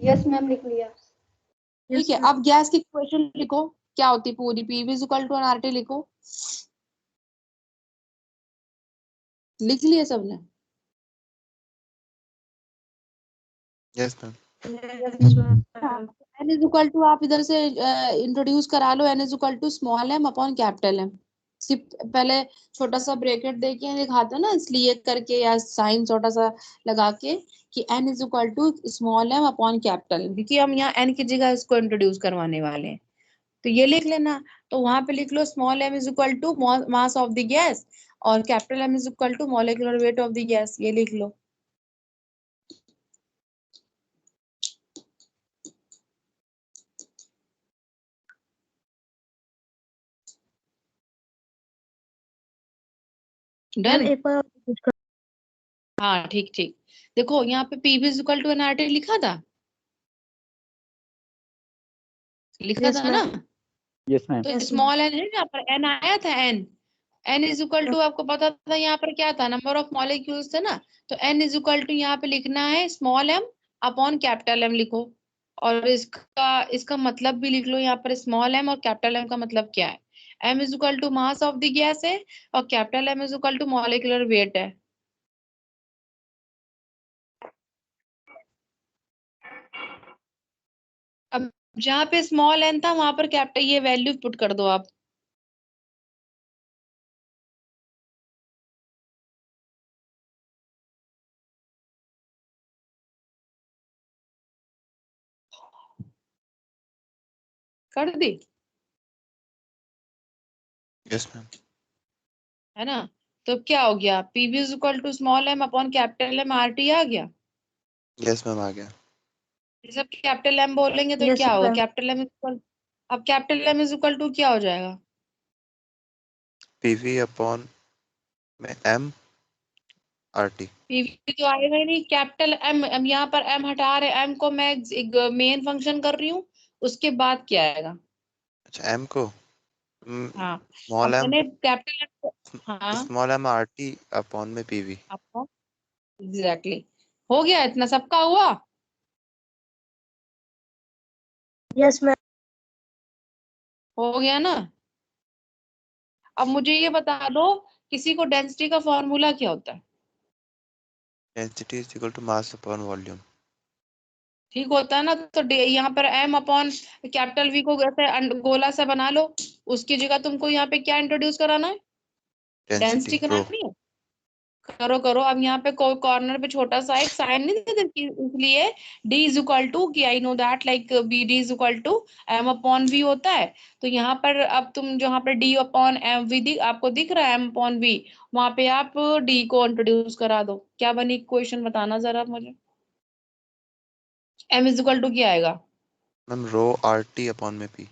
यस मैम लिख लिया। ठीक है, अब गैस की इक्वेशन लिखो, क्या होती पूरी? PV is equal to NRT लिखो। लिख लिए सबने? Yes ma'am. N is equal to आप इधर से इंट्रोड्यूस करा लो, N is equal to small M upon capital M. सिर्फ पहले छोटा सा ब्रैकेट देके दिखाते ना, इसलिए करके या साइन छोटा सा लगा के कि N is equal to small M upon capital M, क्योंकि हम यहाँ एन की जगह इसको इंट्रोड्यूस करवाने वाले हैं। तो ये लिख लेना, तो वहां पे लिख लो small M is equal to mass of the gas और capital M is equal to molecular weight of the gas. ये लिख लो। Ma'am done? एक बार कुछ कर। हाँ ठीक ठीक। देखो यहाँ पे PV is equal to nRT लिखा था, लिखा यस था ना? मैम। Yes ma'am. तो यस मैम। स्मॉल एन है यहाँ पर, एन आया था, n. N is equal to आपको पता था यहाँ पर क्या था? नंबर ऑफ मॉलिक्यूल्स थे ना। तो एन इज इक्वल टू यहाँ पे लिखना है small M upon capital M लिखो। और इसका इसका मतलब भी लिख लो यहाँ पर, स्मॉल एम और कैपिटल एम का मतलब क्या है? M is equal to mass of the gas है और capital M is equal to molecular weight है। अब जहाँ पे स्मॉल एन था वहां पर कैपिटल, ये वैल्यू पुट कर दो आप। कर दी? Yes ma'am. है ना? तो क्या हो गया? PV is equal to small M upon capital M R T आ गया। यस मैम आ गया। ये सब कैपिटल एम बोलेंगे तो यस क्या होगा? मैम। कैपिटल एम इक्वल, अब capital M is equal to क्या हो जाएगा? पीवी अपॉन में एम आर टी। पीवी तो आएगा ही नहीं, कैपिटल एम, एम यहाँ पर एम हटा रहे, एम को मैं एक मेन फंक्शन कर रही हूँ, उसके बाद क्या आएगा? अच्छा एम को हाँ। अब स्मॉल एम, मैंने कैपिटल एम को, हाँ small m R T upon में पीवी। आपको एग्जैक्टली हो गया, इतना सबका हुआ। Yes ma'am. हो गया ना? अब मुझे ये बता दो, किसी को डेंसिटी का फॉर्मूला क्या होता है? Density is equal to mass upon volume. ठीक होता है ना? तो यहाँ पर एम अपॉन कैपिटल वी को ऐसे गोला सा बना लो, उसकी जगह तुमको यहाँ पे क्या इंट्रोड्यूस कराना है? Density density rho. करानी है। करो करो। अब यहाँ पे कॉर्नर पे छोटा सा एक साइन नहीं दे देती, इसलिए डी इज इक्वल टू की I know that like B D is equal to M upon V होता है। तो यहाँ पर अब तुम जहाँ पर डी अपॉन एम वी आपको दिख रहा है एम अपॉन वी, वहां पे आप डी को इंट्रोड्यूस करा दो। क्या बनी इक्वेशन बताना जरा मुझे? एम इज इक्वल टू क्या आएगा? Ma'am row are T upon में पी।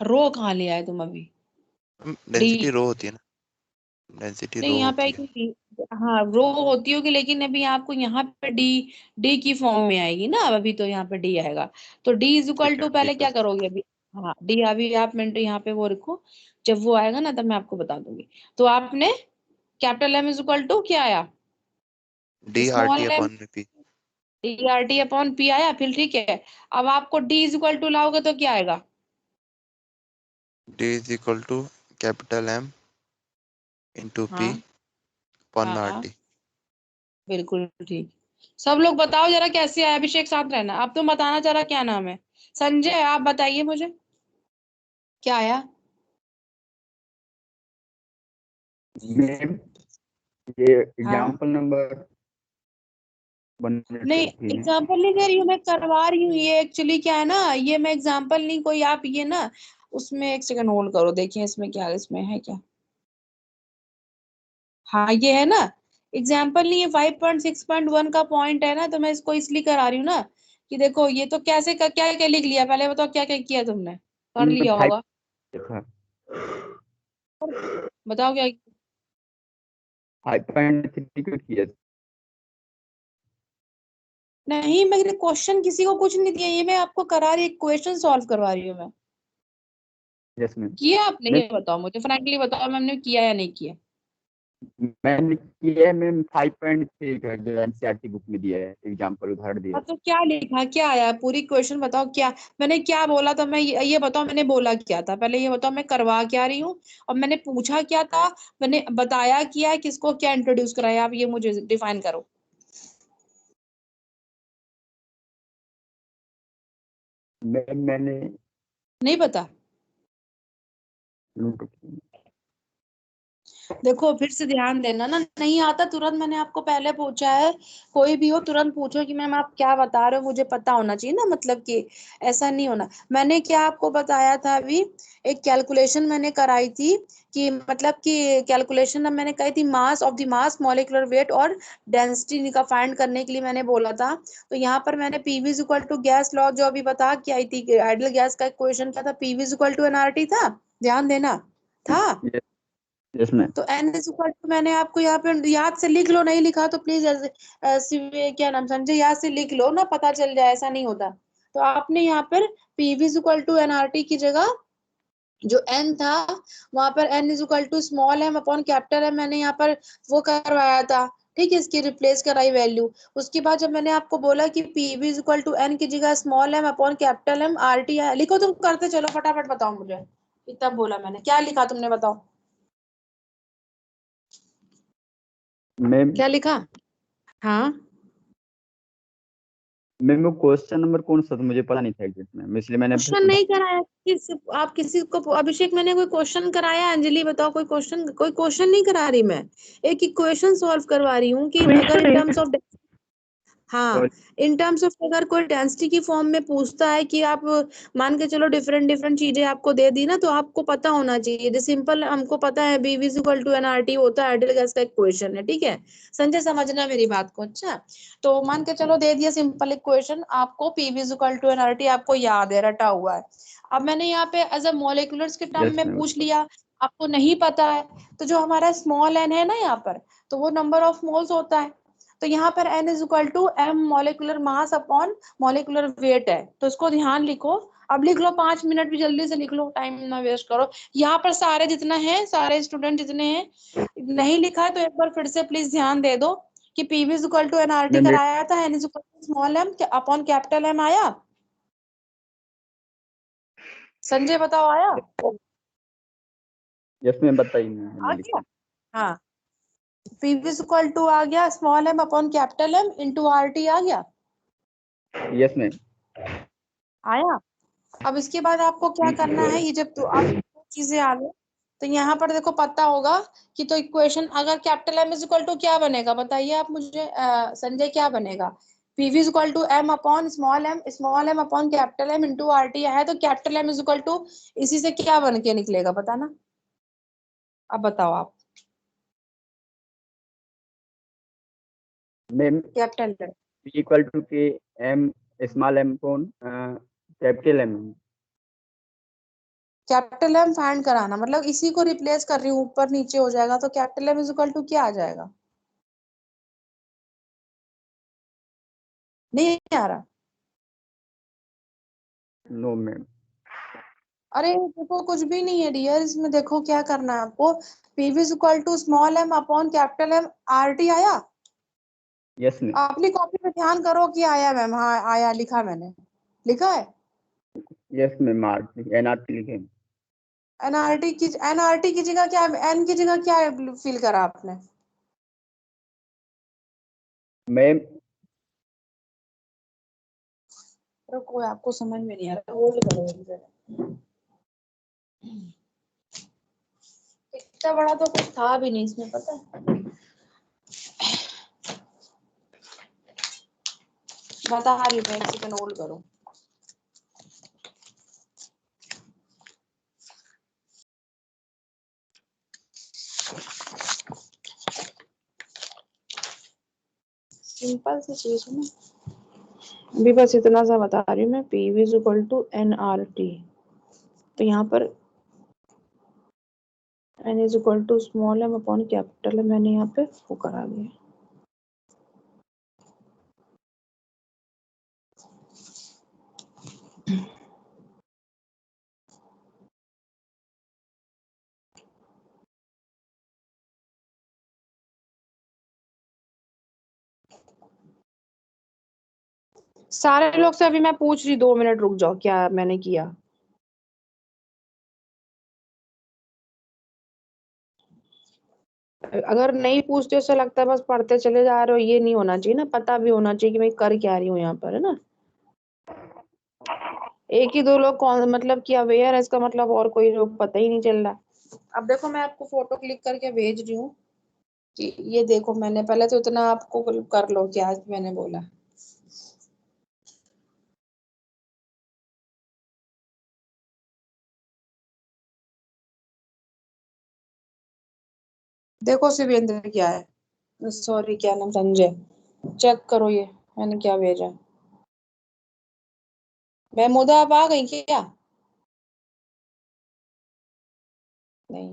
रो कहाँ ले आए तुम अभी? डेंसिटी रो होती है ना, डेंसिटी रो नहीं यहाँ पे होती है। आएगी, हाँ रो होती होगी, लेकिन अभी आपको यहाँ पे डी डी की फॉर्म में आएगी ना, अभी तो यहाँ पे डी आएगा। तो डी इज इक्वल ठीक है टू, पहले ठीक है। क्या करोगे अभी, हाँ डी अभी आप मिनट यहाँ पे वो रखो, जब वो आएगा ना तब मैं आपको बता दूंगी। तो आपने capital M is equal to क्या आया, D R T small M upon P. D R T upon P आया, फिर ठीक है। अब आपको डी इज इक्वल टू लाओगे तो क्या आएगा, D is equal to capital M into P हाँ अपॉन में आर हाँ टी। बिल्कुल ठीक। सब लोग बताओ जरा कैसे आया, अभिषेक साथ रहना, अब तुम बताना जरा क्या नाम है, संजय आप बताइए मुझे क्या आया। मैम ये हाँ एग्जाम्पल नंबर 1 नहीं, 2 3 है। एग्जाम्पल नहीं दे रही हूँ, मैं करवा रही हूँ। ये एक्चुअली क्या है ना, ये मैं एग्जाम्पल नहीं कोई, आप ये ना उसमें एक सेकंड होल्ड करो, देखिए इसमें क्या, इसमें है क्या, हाँ ये है ना, एग्जाम्पल नहीं, ये 5.6.1 का पॉइंट है ना, तो मैं इसको इसलिए करा रही हूँ ना कि देखो ये तो कैसे क्या क्या लिख लिया, पहले बताओ क्या क्या किया तुमने, कर मैम लिया 5 होगा, था, बताओ क्या। 5.3 को किया। नहीं मैंने क्वेश्चन किसी को कुछ नहीं दिया, ये मैं आपको करा रही, क्वेश्चन सॉल्व करवा रही हूँ मैं। Yes ma'am. किया आपने, मैम ये बताओ मुझे फ्रैंकली बताओ, मैंने किया या नहीं किया। मैंने किया है मैम 5.3 का जो एनसीईआरटी बुक में दिया है, एग्जाम्पल उदाहरण दिया हाँ है। तो क्या लिखा, क्या आया, पूरी क्वेश्चन बताओ क्या, मैंने क्या बोला था, मैं ये बताओ मैंने बोला क्या था, पहले ये बताओ मैं करवा क्या रही हूँ, और मैंने पूछा क्या था, मैंने बताया क्या है, किसको क्या इंट्रोड्यूस कराया, आप ये मुझे डिफाइन करो। मैम मैंने नहीं पता, नोट किया। देखो फिर से ध्यान देना ना, नहीं आता तुरंत, मैंने आपको पहले पूछा है, कोई भी हो तुरंत पूछो कि मैम आप क्या बता रहे हो, मुझे पता होना चाहिए ना, मतलब कि ऐसा नहीं होना। मैंने क्या आपको बताया था अभी, एक कैलकुलेशन मैंने कराई थी, कि मतलब कि कैलकुलेशन मैंने कही थी, मास of the mass, molecular weight और डेंसिटी का फाइंड करने के लिए मैंने बोला था। तो यहाँ पर मैंने PV is equal to gas law जो अभी बता के आई थी, आइडियल गैस का क्वेश्चन क्या था, PV is equal to nRT था, ध्यान देना था। Yes yes ma'am. तो एन इज इक्वल टू, मैंने आपको यहाँ पे याद से लिख लो, नहीं लिखा तो प्लीज क्या नाम संजय, याद से लिख लो ना, पता चल जाए, ऐसा नहीं होता। तो आपने यहाँ पर PV is equal to nRT की जगह जो एन था, वहां पर n is equal to small M upon capital M, मैंने यहाँ पर वो करवाया था, ठीक है, इसकी रिप्लेस कराई वैल्यू। उसके बाद जब मैंने आपको बोला कि PV is equal to n की जगह small M upon capital M R T, लिखो तुम, करते चलो फटाफट, बताओ मुझे, इतना बोला मैंने, क्या लिखा तुमने बताओ, मैम क्या लिखा। हाँ मैम वो क्वेश्चन नंबर कौन सा था मुझे पता नहीं था एग्जैक्ट में, इसलिए मैंने फिर क्वेश्चन नहीं कराया, आप किसी को, अभिषेक मैंने कोई क्वेश्चन कराया, अंजलि बताओ कोई क्वेश्चन नहीं करा रही मैं, एक इक्वेशन सॉल्व करवा रही हूँ कि अगर इन टर्म्स ऑफ, हाँ और इन टर्म्स ऑफ अगर कोई डेंसिटी की फॉर्म में पूछता है कि आप मान के चलो डिफरेंट डिफरेंट चीजें आपको दे दी ना, तो आपको पता होना चाहिए, जैसे सिंपल हमको पता है B V equal to N R T होता है, आइडियल गैस का इक्वेशन है, ठीक है, संजय समझना मेरी बात को, अच्छा। तो मान के चलो दे दिया सिंपल इक्वेशन आपको, P V equal to N R T आपको याद है, रटा हुआ है। अब मैंने यहाँ पे एज अ मोलिकुलर्स के टर्म यस में मैम। पूछ लिया, आपको नहीं पता है, तो जो हमारा स्मॉल एन है ना यहाँ पर, तो वो नंबर ऑफ मोल्स होता है, तो यहाँ पर n is equal to m molecular mass upon molecular weight है, तो इसको ध्यान लिखो। अब लिख लो, 5 मिनट भी जल्दी से लिख लो, टाइम ना वेस्ट करो। यहाँ पर सारे जितना है, सारे स्टूडेंट जितने हैं, नहीं लिखा है तो एक बार फिर से प्लीज ध्यान दे दो कि PV is equal to nRT ma'am कराया था, n is equal to small m upon capital M आया, संजय बताओ आया, यस मैम बताइए, आ मैंने गया, लिखा। हाँ पीवी इज इक्वल टू आ गया, small m upon capital M into R T आ गया, यस मैम। आया। अब इसके बाद आपको क्या करना है, ये जब तो आप चीजें आ गई, तो यहाँ पर देखो पता होगा कि, तो इक्वेशन अगर capital M is equal to क्या बनेगा, बताइए आप मुझे, संजय क्या बनेगा, PV is equal to M upon small M upon capital M into R T है, तो capital M is equal to इसी से क्या बन के निकलेगा, बताना, अब बताओ आप, मैम कैपिटल इक्वल टू के एम स्मॉल एम कौन capital M. Capital M find कराना, मतलब इसी को रिप्लेस कर रही हूँ, ऊपर नीचे हो जाएगा, तो capital M is equal to क्या आ जाएगा? नहीं आ रहा? No ma'am. अरे देखो कुछ भी नहीं है डियर, इसमें देखो क्या करना है आपको। PV is equal to small M upon capital M R T आया? Yes ma'am. अपनी कॉपी पे ध्यान करो कि आया मैम, हाँ आया, लिखा मैंने, लिखा है। यस मैम, एनआरटी लिखे। एनआरटी की जगह क्या, एन की जगह क्या फील करा आपने? मैम रुको, आपको समझ में नहीं आ रहा, होल्ड करो एक जरा। इतना बड़ा तो कुछ था भी नहीं इसमें, पता है। बता रही हूँ, एक सेकंड होल्ड करो। सिंपल सी चीज है ना, अभी बस इतना सा बता रही हूँ मैं। P V is equal to N R T, तो यहाँ पर n is equal to small M upon capital है, मैंने यहाँ पे वो करा दिया। सारे लोग से अभी मैं पूछ रही, 2 मिनट रुक जाओ, क्या मैंने किया। अगर नहीं पूछते, उससे लगता है बस पढ़ते चले जा रहे हो, ये नहीं होना चाहिए ना, पता भी होना चाहिए कि मैं कर क्या रही हूँ यहाँ पर, है ना। एक ही दो लोग कौन मतलब कि अवेयर है, इसका मतलब और कोई लोग पता ही नहीं चल रहा। अब देखो मैं आपको फोटो क्लिक करके भेज रही हूँ कि ये देखो, मैंने पहले तो इतना आपको कर लो क्या मैंने बोला। देखो शिवेंद्र क्या है, सॉरी क्या नाम, संजय, चेक करो ये मैंने क्या भेजा। महमूदा आप आ गई क्या? नहीं।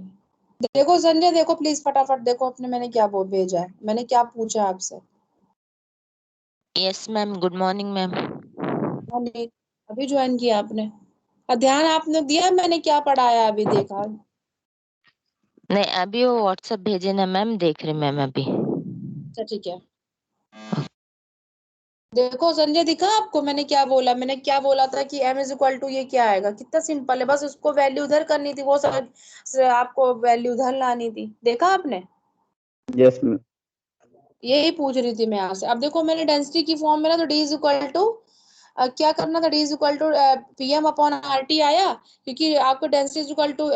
देखो संजय, देखो प्लीज फटाफट देखो अपने मैंने क्या वो भेजा है, मैंने क्या पूछा आपसे। Yes ma'am, good morning ma'am. हाँ नहीं, अभी ज्वाइन किया आपने? और ध्यान आपने दिया मैंने क्या पढ़ाया, अभी देखा? नहीं, अभी वो व्हाट्सएप भेजे ना मैम, देख रही मैम अभी। अच्छा ठीक है। देखो संजय, दिखा आपको मैंने क्या बोला? मैंने क्या बोला था कि m इज इक्वल टू ये क्या आएगा, कितना सिंपल है, बस उसको वैल्यू उधर करनी थी, वो आपको वैल्यू उधर लानी थी, देखा आपने? Yes ma'am. यही पूछ रही थी मैं आपसे। अब देखो मैंने डेंसिटी की फॉर्म में ना, तो डी इज इक्वल टू क्या करना था, D is equal to P M upon R T आया, क्योंकि आपको density is equal to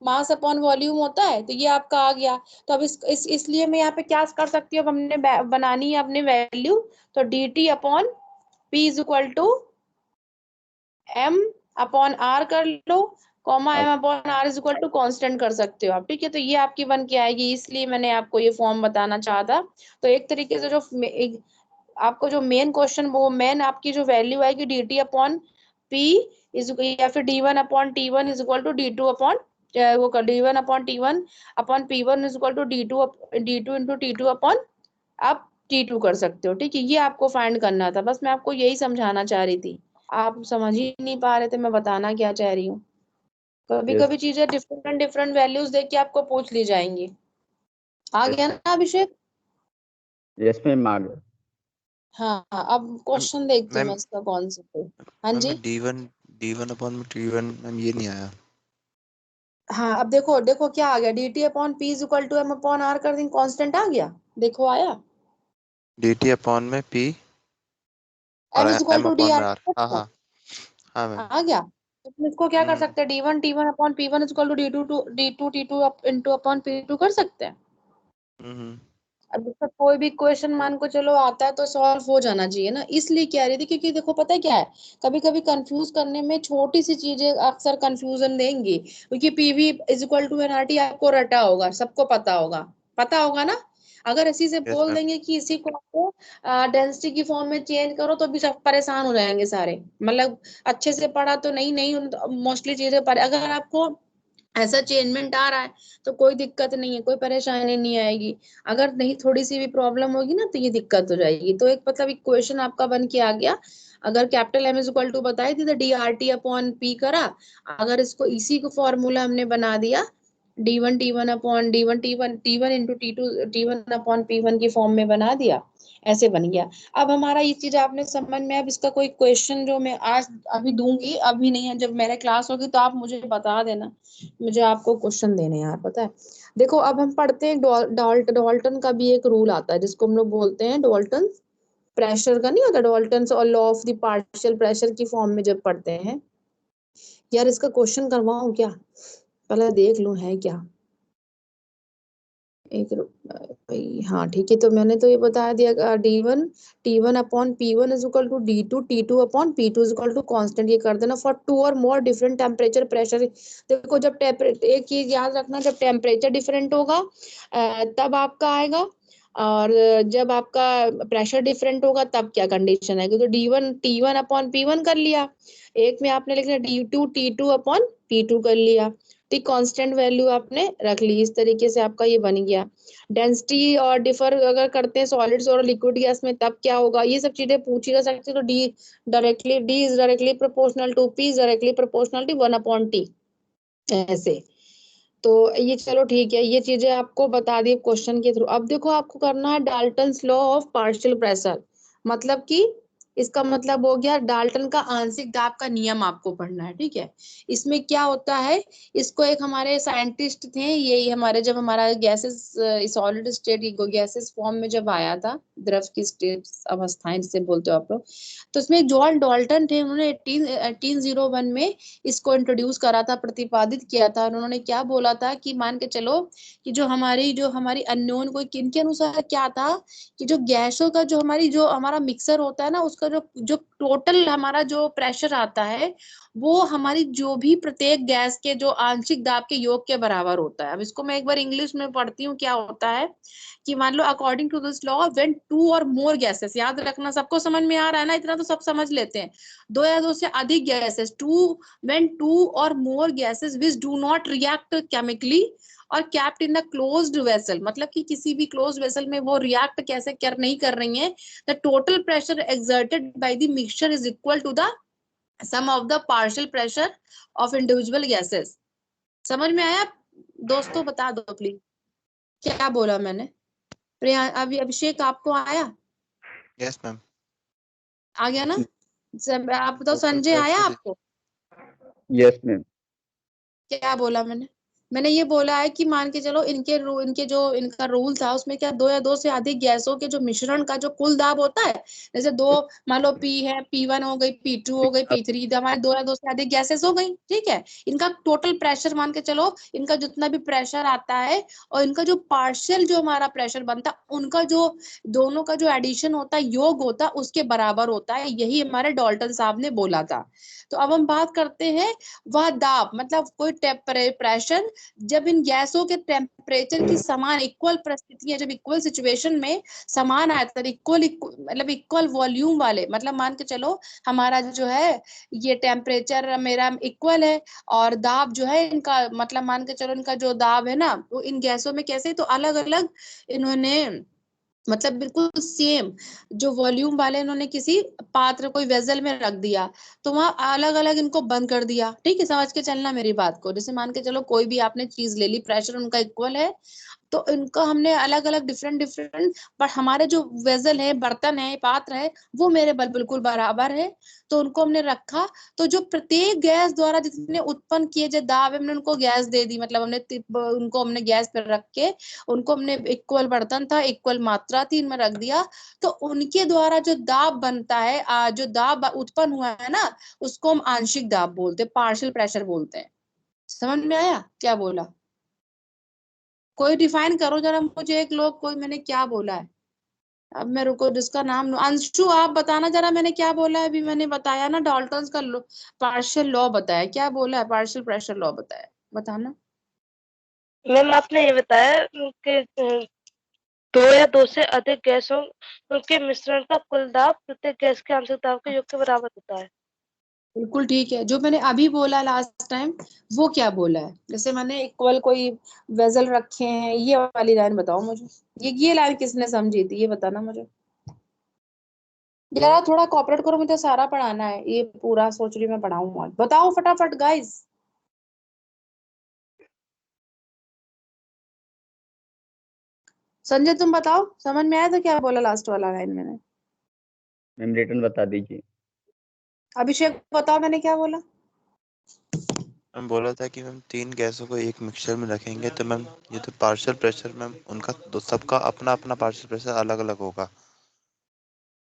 mass upon volume होता है, तो ये आपका आ गया। तो अब इसलिए मैं यहाँ पे क्या कर सकती हूँ, अब हमने बनानी है अपनी वैल्यू, तो D T upon P is equal to M upon R कर लो, comma M upon R is equal to constant कर सकते हो आप, ठीक है। तो ये आपकी बन के आएगी, इसलिए मैंने आपको ये फॉर्म बताना चाहा था। तो एक तरीके से जो आपको जो मेन क्वेश्चन, वो मेन आपकी जो वैल्यू आएगी D T upon P is, या फिर D one upon T one is equal to D two upon वो कर D one upon T one upon P one is equal to D two into T two upon आप T two कर सकते हो, ठीक है। ये आपको फाइंड करना था, बस मैं आपको यही समझाना चाह रही थी, आप समझ ही नहीं पा रहे थे मैं बताना क्या चाह रही हूँ। कभी यस। कभी चीजें डिफरेंट डिफरेंट वैल्यूज देख के आपको पूछ ली जाएंगी। आ गया ना अभिषेक? यस मैम, आ गए। हाँ अब मैम क्वेश्चन देखती हूँ मैं मैम इसका कौन सा है। हाँ मैम जी। डी वन अपॉन में टी वन मैम ये नहीं आया। हाँ अब देखो, देखो क्या आ गया, D T upon P is equal to M upon R कर देंगे, कांस्टेंट आ गया, देखो आया। डी टी अपॉन में पी और M is equal M to D upon में आर, आर। हाँ हाँ हाँ मैम। आ गया। तो तुम इसको क्या कर हम्म सकते हैं, D one upon P one is equal to D two T two into upon P two कर सकते हैं। हम्म अब इसका कोई भी क्वेश्चन मान को चलो आता है तो सॉल्व हो जाना चाहिए ना, इसलिए कह रही थी, क्योंकि देखो पता है क्या है, कभी कभी कंफ्यूज करने में छोटी सी चीजें अक्सर कंफ्यूजन देंगी, क्योंकि PV is equal to nRT आपको रटा होगा, सबको पता होगा, पता होगा ना। अगर इसी से यस बोल मैम। देंगे कि इसी को आपको डेंसिटी की फॉर्म में चेंज करो तो भी सब परेशान हो जाएंगे सारे। मतलब अच्छे से पढ़ा तो नहीं नहीं मोस्टली चीजें पर अगर आपको ऐसा चेंजमेंट आ रहा है तो कोई दिक्कत नहीं है, कोई परेशानी नहीं आएगी। अगर नहीं थोड़ी सी भी प्रॉब्लम होगी ना तो ये दिक्कत हो जाएगी। तो एक मतलब इक्वेशन आपका बन के आ गया। अगर capital M is equal to बताई थी तो DRT/P करा। अगर इसको इसी को फॉर्मूला हमने बना दिया D1 T1 upon D1 T1 into T2 T1 upon P1 की फॉर्म में बना दिया, ऐसे बन गया। अब हमारा ये चीज आपने समझ में, अब इसका कोई क्वेश्चन जो मैं आज अभी दूंगी, अभी नहीं है, जब मेरे क्लास होगी तो आप मुझे बता देना, मुझे आपको क्वेश्चन देने यार, पता है। देखो अब हम पढ़ते हैं डॉल्टन का भी एक रूल आता है जिसको हम लोग बोलते हैं डॉल्टन प्रेशर का, नहीं होता डॉल्टन और law of the partial pressure की फॉर्म में जब पढ़ते हैं। यार इसका क्वेश्चन करवाऊं क्या, पहले देख लूं है क्या। एक भाई हाँ ठीक है, तो मैंने तो ये बता दिया D1 T1 upon P1 is equal to D2 T2 upon P2 is equal to constant. ये कर देना फॉर 2 और मोर डिफरेंट टेम्परेचर प्रेशर। देखो जब एक चीज याद रखना, जब टेम्परेचर डिफरेंट होगा तब आपका आएगा, और जब आपका प्रेशर डिफरेंट होगा तब क्या कंडीशन आएगी। तो D1 T1 अपॉन P1 कर लिया, एक में आपने लिख लिया D2 T2 अपॉन P2 कर लिया, तो कांस्टेंट वैल्यू आपने रख ली। इस तरीके से आपका ये बन गया। डेंसिटी और डिफर अगर करते हैं सॉलिड्स और लिक्विड गैस में तब क्या होगा, ये सब चीजें पूछी जा सकती है। तो D is directly proportional to P is directly proportional to 1/T, ऐसे। तो ये चलो ठीक है, ये चीजें आपको बता दी क्वेश्चन के थ्रू। अब देखो आपको करना है Dalton's law of partial pressure, मतलब कि इसका मतलब हो गया डाल्टन का आंशिक दाब का नियम आपको पढ़ना है, ठीक है। इसमें क्या होता है, इसको एक हमारे साइंटिस्ट थे, यही हमारे जब हमारा gases solid state gases form में जब आया था, द्रव की स्टेट अवस्थाएं जिसे बोलते हो आप लोग, तो इसमें जॉन डाल्टन थे, उन्होंने 1801 में इसको इंट्रोड्यूस करा था, प्रतिपादित किया था। उन्होंने क्या बोला था कि मान के चलो कि जो हमारी अननोन कोई किन के अनुसार क्या था कि जो गैसों का जो हमारा मिक्सर होता है ना, उसका जो जो टोटल हमारा जो प्रेशर आता है वो हमारी जो भी प्रत्येक गैस के जो आंशिक दाब के योग के बराबर होता है। अब इसको मैं एक बार इंग्लिश में पढ़ती हूँ, क्या होता है कि मान लो according to this law when 2 और मोर गैसेस, याद रखना सबको समझ में आ रहा है ना, इतना तो सब समझ लेते हैं। 2 या 2 से अधिक gases, when 2 or more gases which do not react chemically और kept in the closed vessel, मतलब कि किसी भी क्लोज्ड वेसल में वो रिएक्ट कैसे नहीं कर रही है, the total pressure exerted by the mixture is equal to the sum of the partial pressure of individual gases. समझ में आया दोस्तों, बता दो प्लीज क्या बोला मैंने। प्रिया अभी अभिषेक आपको आया? Yes ma'am. आ गया ना? आप बताओ संजय आया आपको? Yes ma'am. क्या बोला मैंने ये बोला है कि मान के चलो इनके जो इनका रूल था उसमें क्या 2 या 2 से अधिक गैसों के जो मिश्रण का जो कुल दाब होता है, जैसे 2 मान लो P है, P1 हो गई, P2 हो गई, P3, हमारे 2 या 2 से अधिक गैसेस हो गई, ठीक है। इनका टोटल प्रेशर मान के चलो, इनका जितना भी प्रेशर आता है और इनका जो पार्शियल जो हमारा प्रेशर बनता है, उनका जो दोनों का जो एडिशन होता है, योग होता है, उसके बराबर होता है। यही हमारे डाल्टन साहब ने बोला था। तो अब हम बात करते हैं वह दाब, मतलब कोई प्रेशर जब इन गैसों के टेम्परेचर की समान इक्वल परिस्थितियां, जब इक्वल सिचुएशन में समान आयतन इक्वल मतलब इक्वल वॉल्यूम वाले, मतलब मान के चलो हमारा जो है ये टेम्परेचर मेरा इक्वल है और दाब जो है इनका, मतलब मान के चलो इनका जो दाब है ना वो इन गैसों में कैसे, तो अलग अलग इन्होंने मतलब बिल्कुल सेम जो वॉल्यूम वाले इन्होंने किसी पात्र कोई वेजल में रख दिया, तो वहां अलग अलग इनको बंद कर दिया, ठीक है। समझ के चलना मेरी बात को। जैसे मान के चलो कोई भी आपने चीज ले ली, प्रेशर उनका इक्वल है, तो इनको हमने अलग अलग डिफरेंट, पर हमारे जो वेजल है, बर्तन है, पात्र है, वो मेरे बिल्कुल बराबर है, तो उनको हमने रखा। तो जो प्रत्येक गैस द्वारा जितने उत्पन्न किए जो दाब, हमने उनको गैस दे दी, मतलब उनको हमने गैस पर रख के उनको हमने इक्वल बर्तन था, इक्वल मात्रा थी, इनमें रख दिया, तो उनके द्वारा जो दाब बनता है, जो दाब उत्पन्न हुआ है ना, उसको हम आंशिक दाब बोलते हैं, पार्शियल प्रेशर बोलते हैं। समझ में आया क्या बोला? कोई डिफाइन करो जरा मुझे, एक लोग कोई, मैंने क्या बोला है? अब मैं रुको, जिसका नाम अंशु, आप बताना जरा मैंने क्या बोला है। अभी मैंने बताया ना डाल्टन्स का पार्शियल लॉ बताया, क्या बोला है? पार्शियल प्रेशर लॉ बताया, बताना। मैम आपने ये बताया कि दो या दो से अधिक गैसों उनके मिश्रण का कुल दाब प्रत्येक गैस के आंतरिक दाब के योग के बराबर होता है। बिल्कुल ठीक है। जो मैंने अभी बोला लास्ट टाइम वो क्या बोला है? जैसे मैंने इक्वल कोई वेजल रखे हैं, ये वाली लाइन बताओ मुझे। ये लाइन किसने समझी थी, ये बताना मुझे जरा। थोड़ा कॉपरेट करो, मुझे सारा पढ़ाना है, ये पूरा सोच रही मैं पढ़ाऊँ आज। बताओ फटाफट गाइस। संजय तुम बताओ, समझ में आया था क्या बोला लास्ट वाला लाइन मैंने? मैम रिटर्न बता दीजिए। अभिषेक बताओ मैंने क्या बोला? मैम बोला था कि मैम 3 गैसों को एक मिक्सचर में रखेंगे तो मैम ये तो पार्शियल प्रेशर मैम उनका सबका अपना अपना पार्शियल प्रेशर अलग अलग होगा।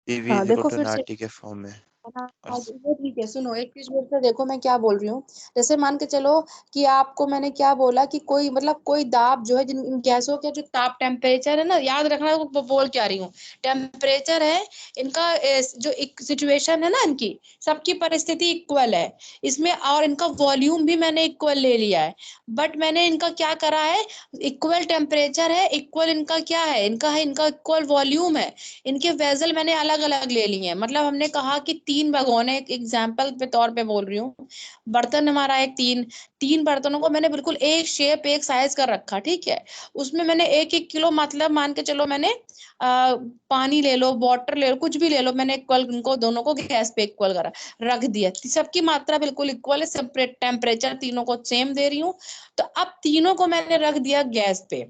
पीवी हाँ इज इक्वल देखो टू फिर से। एनआरटी के फॉर्म में। हाँ और हाँ, वो ठीक है। सुनो एक चीज बोल कर देखो मैं क्या बोल रही हूँ। जैसे मान के चलो कि आपको मैंने क्या बोला कि कोई मतलब कोई दाब जो है, जिन इन गैसों के जो ताप टेम्परेचर है ना, याद रखना बोल क्या रही हूँ। टेम्परेचर है इनका, जो सिचुएशन है ना इनकी, सबकी परिस्थिति इक्वल है इसमें, और इनका वॉल्यूम भी मैंने इक्वल ले लिया है। बट मैंने इनका क्या करा है, इक्वल टेम्परेचर है, इक्वल इनका क्या है, इनका इक्वल वॉल्यूम है। इनके वेजल मैंने अलग अलग ले लिए हैं। मतलब हमने कहा कि 3 भगोने, एग्जाम्पल पे तौर पे बोल रही हूँ, बर्तन हमारा एक तीन बर्तनों को मैंने बिल्कुल एक शेप एक साइज कर रखा, ठीक है। उसमें मैंने 1-1 किलो, मतलब मान के चलो मैंने पानी ले लो, वाटर ले लो, कुछ भी ले लो, मैंने इक्वल इनको दोनों को गैस पे इक्वल करा रख दिया। सबकी मात्रा बिल्कुल इक्वल है, सेपरेट टेम्परेचर तीनों को सेम दे रही हूँ। तो अब तीनों को मैंने रख दिया गैस पे।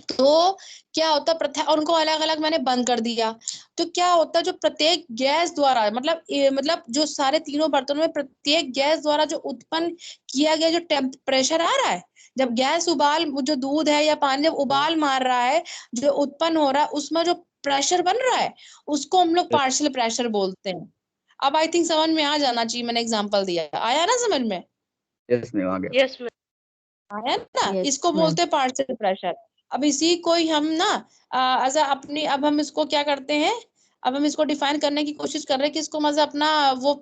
तो क्या होता प्रथा, और उनको अलग अलग मैंने बंद कर दिया। तो क्या होता, जो प्रत्येक गैस द्वारा, मतलब जो सारे तीनों बर्तनों में प्रत्येक गैस द्वारा जो उत्पन्न किया गया जो टेम्परेचर आ रहा है, जब गैस उबाल, जो दूध है या पानी जब उबाल मार रहा है, जो उत्पन्न हो रहा है उसमें जो प्रेशर बन रहा है, उसको हम लोग पार्शियल प्रेशर बोलते हैं। अब आई थिंक समझ में आ जाना चाहिए, मैंने एग्जांपल दिया, आया ना समझ में? यस मैम आ गया। यस है ना, यस इसको मैम। बोलते हैं पार्शियल प्रेशर। अब इसी को ही हम ना एज अपनी, अब हम इसको क्या करते हैं, अब हम इसको डिफाइन करने की कोशिश कर रहे हैं कि इसको मतलब अपना वो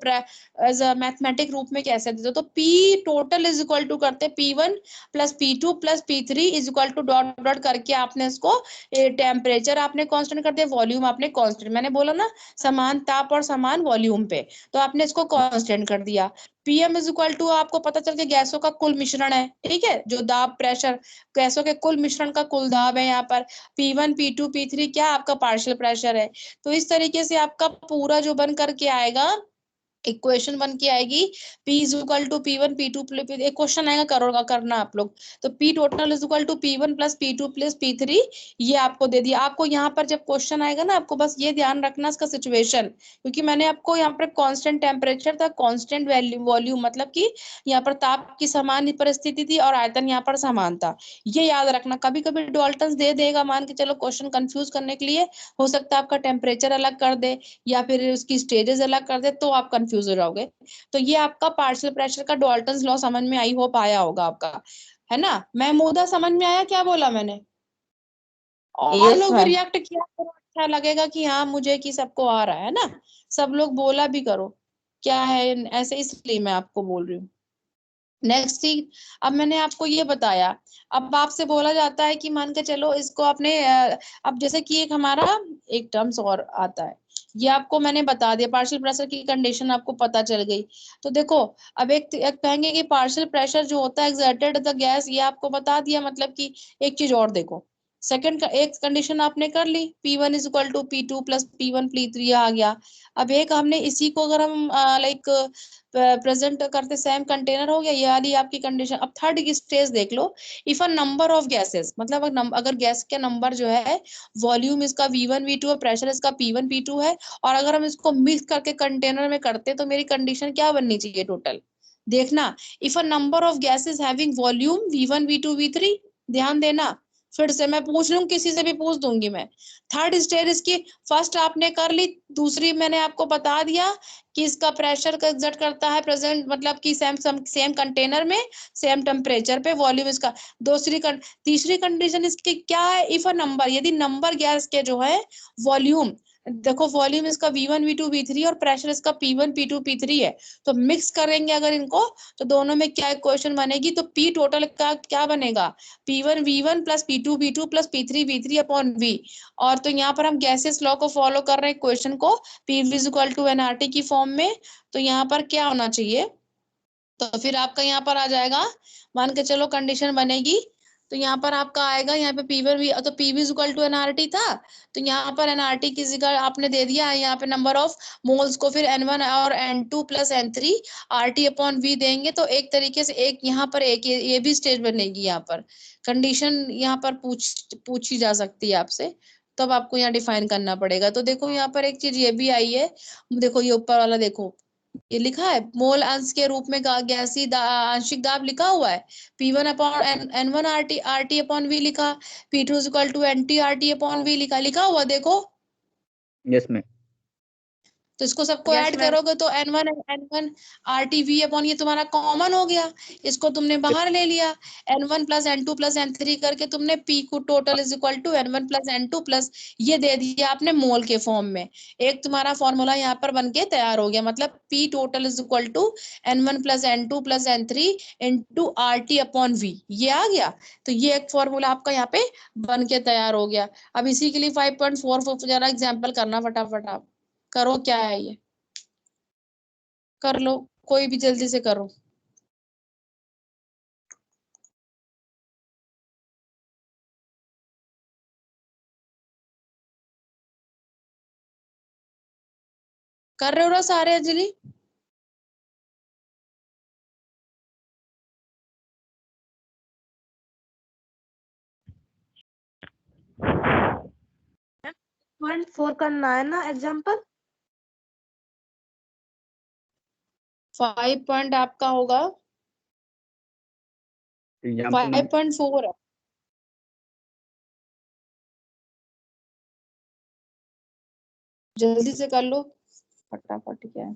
एज अ मैथमेटिक रूप में कैसे देते, तो P total is equal to करते P1 plus P2 plus P3 is equal to dot dot करके आपने इसको टेम्परेचर आपने कांस्टेंट कर दिया, वॉल्यूम आपने कांस्टेंट, मैंने बोला ना समान ताप और समान वॉल्यूम पे, तो आपने इसको कांस्टेंट कर दिया। पीएम इज इक्वल टू आपको पता चल गया गैसों का कुल मिश्रण है, ठीक है, जो दाब प्रेशर, गैसों के कुल मिश्रण का कुल दाब है यहाँ पर। P1 P2 P3 क्या आपका पार्शियल प्रेशर है। तो इस तरीके से आपका पूरा जो बन करके आएगा, इक्वेशन बन के आएगी P is equal to P1 P2 एक क्वेश्चन आएगा, करोगा करना आप लोग। तो P total is equal to P1 plus P2 plus P3, ये आपको दे दिया। आपको यहाँ पर जब क्वेश्चन आएगा ना, आपको बस ये ध्यान रखना इसका सिचुएशन, क्योंकि मैंने आपको यहाँ पर कांस्टेंट टेम्परेचर था, कांस्टेंट वॉल्यूम, मतलब कि यहाँ पर ताप की समान परिस्थिति थी और आयतन यहाँ पर समान था। ये याद रखना। कभी कभी डाल्टन्स दे देगा, मान के चलो क्वेश्चन कंफ्यूज करने के लिए, हो सकता है आपका टेम्परेचर अलग कर दे या फिर उसकी स्टेजेस अलग कर दे, तो आप कंफ्यूज हो जाओगे। तो ये आपका पार्शियल प्रेशर का डाल्टन्स लॉ समझ में आई होप आया होगा आपका, है ना? महमूदा समझ में आया क्या बोला मैंने? और यस लोग भी मैम। रिएक्ट किया करो, अच्छा लगेगा कि हाँ मुझे कि सबको आ रहा है ना। सब लोग बोला भी करो क्या है ऐसे, इसलिए मैं आपको बोल रही हूँ। नेक्स्ट चीज, अब मैंने आपको ये बताया। अब आपसे बोला जाता है कि मान के चलो इसको आपने अब जैसे कि एक हमारा एक टर्म्स और आता है, ये आपको मैंने बता दिया, पार्शियल प्रेशर की कंडीशन आपको पता चल गई। तो देखो, अब एक कहेंगे कि पार्शियल प्रेशर जो होता है एक्सर्टेड द गैस, ये आपको बता दिया। मतलब कि एक चीज और देखो, सेकंड का एक कंडीशन आपने कर ली, P1 is equal to P2 plus P1 P3 आ गया। अब एक हमने इसी को अगर हम लाइक प्रेजेंट करते, सेम कंटेनर हो गया, ये वाली आपकी कंडीशन। अब थर्ड स्टेज देख लो, if a number of gases, मतलब अगर गैस के नंबर जो है, वॉल्यूम इसका V1 V2 है, प्रेशर इसका P1 P2 है, और अगर हम इसको मिक्स करके कंटेनर में करते तो मेरी कंडीशन क्या बननी चाहिए टोटल, देखना। If a number of gases having volume V1 V2 V3, ध्यान देना। फिर से मैं पूछ लूं, किसी से भी पूछ दूंगी मैं। थर्ड स्टेज इसकी, फर्स्ट आपने कर ली, दूसरी मैंने आपको बता दिया कि इसका प्रेशर का एग्जर्ट करता है प्रेजेंट, मतलब कि सेम कंटेनर में सेम टेम्परेचर पे वॉल्यूम इसका। तीसरी कंडीशन इसकी क्या है, इफ अ नंबर, यदि नंबर गैस के जो है वॉल्यूम देखो वॉल्यूम इसका V1 V2 V3 और प्रेशर इसका P1 P2 P3 है। तो मिक्स करेंगे अगर इनको तो दोनों में क्या इक्वेशन बनेगी, तो P टोटल का क्या बनेगा, P1 V1 plus P2 V2 plus P3 V3 upon V। और तो यहाँ पर हम गैसेस लॉ को फॉलो कर रहे हैं इक्वेशन को, PV is equal to nRT की फॉर्म में। तो यहाँ पर क्या होना चाहिए, तो फिर आपका यहाँ पर आ जाएगा, मान के चलो कंडीशन बनेगी, तो यहाँ पर आपका आएगा, यहाँ पे P1 भी तो PV is equal to nRT था, तो यहाँ पर nRT की जगह आपने दे दिया है यहाँ पे नंबर ऑफ मोल्स को, फिर N1 और N2 plus N3 RT upon V देंगे। तो एक तरीके से एक यहाँ पर एक ये भी स्टेज बनेगी, यहाँ पर कंडीशन यहाँ पर पूछी जा सकती है आपसे, तब आपको यहाँ डिफाइन करना पड़ेगा। तो देखो यहाँ पर एक चीज ये भी आई है, देखो ये ऊपर वाला देखो, ये लिखा है मोल अंश के रूप में गैसीय आंशिक दाब लिखा हुआ है, P1 upon N1 RT upon V लिखा, P2 is equal to NT RT upon V लिखा हुआ देखो। Yes ma'am. तो इसको सबको Yes, ऐड ma'am. करोगे तो N1 RTV अपॉन ये तुम्हारा कॉमन हो गया, इसको तुमने बाहर ले लिया, N1 plus N2 plus N3 करके तुमने P को total is equal to N1 plus N2 plus ये दे दिया आपने मोल के फॉर्म में। एक तुम्हारा फॉर्मूला यहाँ पर बन के तैयार हो गया, मतलब P total is equal to N1 plus N2 plus N3 into RT upon V, ये आ गया। तो ये एक फॉर्मूला आपका यहाँ पे बन के तैयार हो गया। अब इसी के लिए 5.44 जरा एग्जाम्पल करना फटाफट, आप करो, क्या है ये, कर लो, कोई भी जल्दी से करो। कर रहे हो ना सारे अंजलि? पॉइंट 4 करना है ना एग्जाम्पल। 5 पॉइंट आपका होगा, एग्जाम्पल 5.4 है। जल्दी से कर लो फटाफट, क्या है।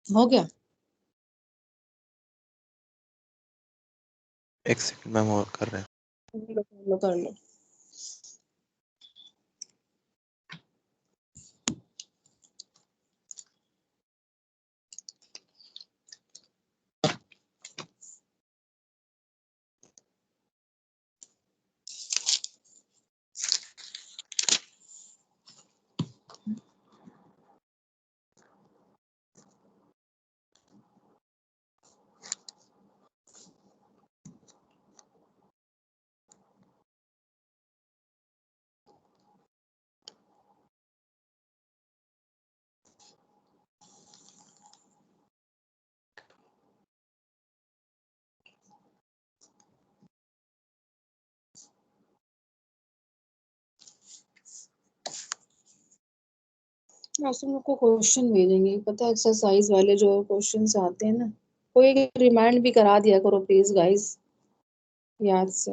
हो गया? एक सेकंड मैम और कर रहे हैं। कर लो। आज तुम लोग को क्वेश्चन भेजेंगे, पता है एक्सरसाइज वाले जो क्वेश्चंस आते हैं ना, कोई रिमाइंड भी करा दिया करो प्लीज गाइस, याद से।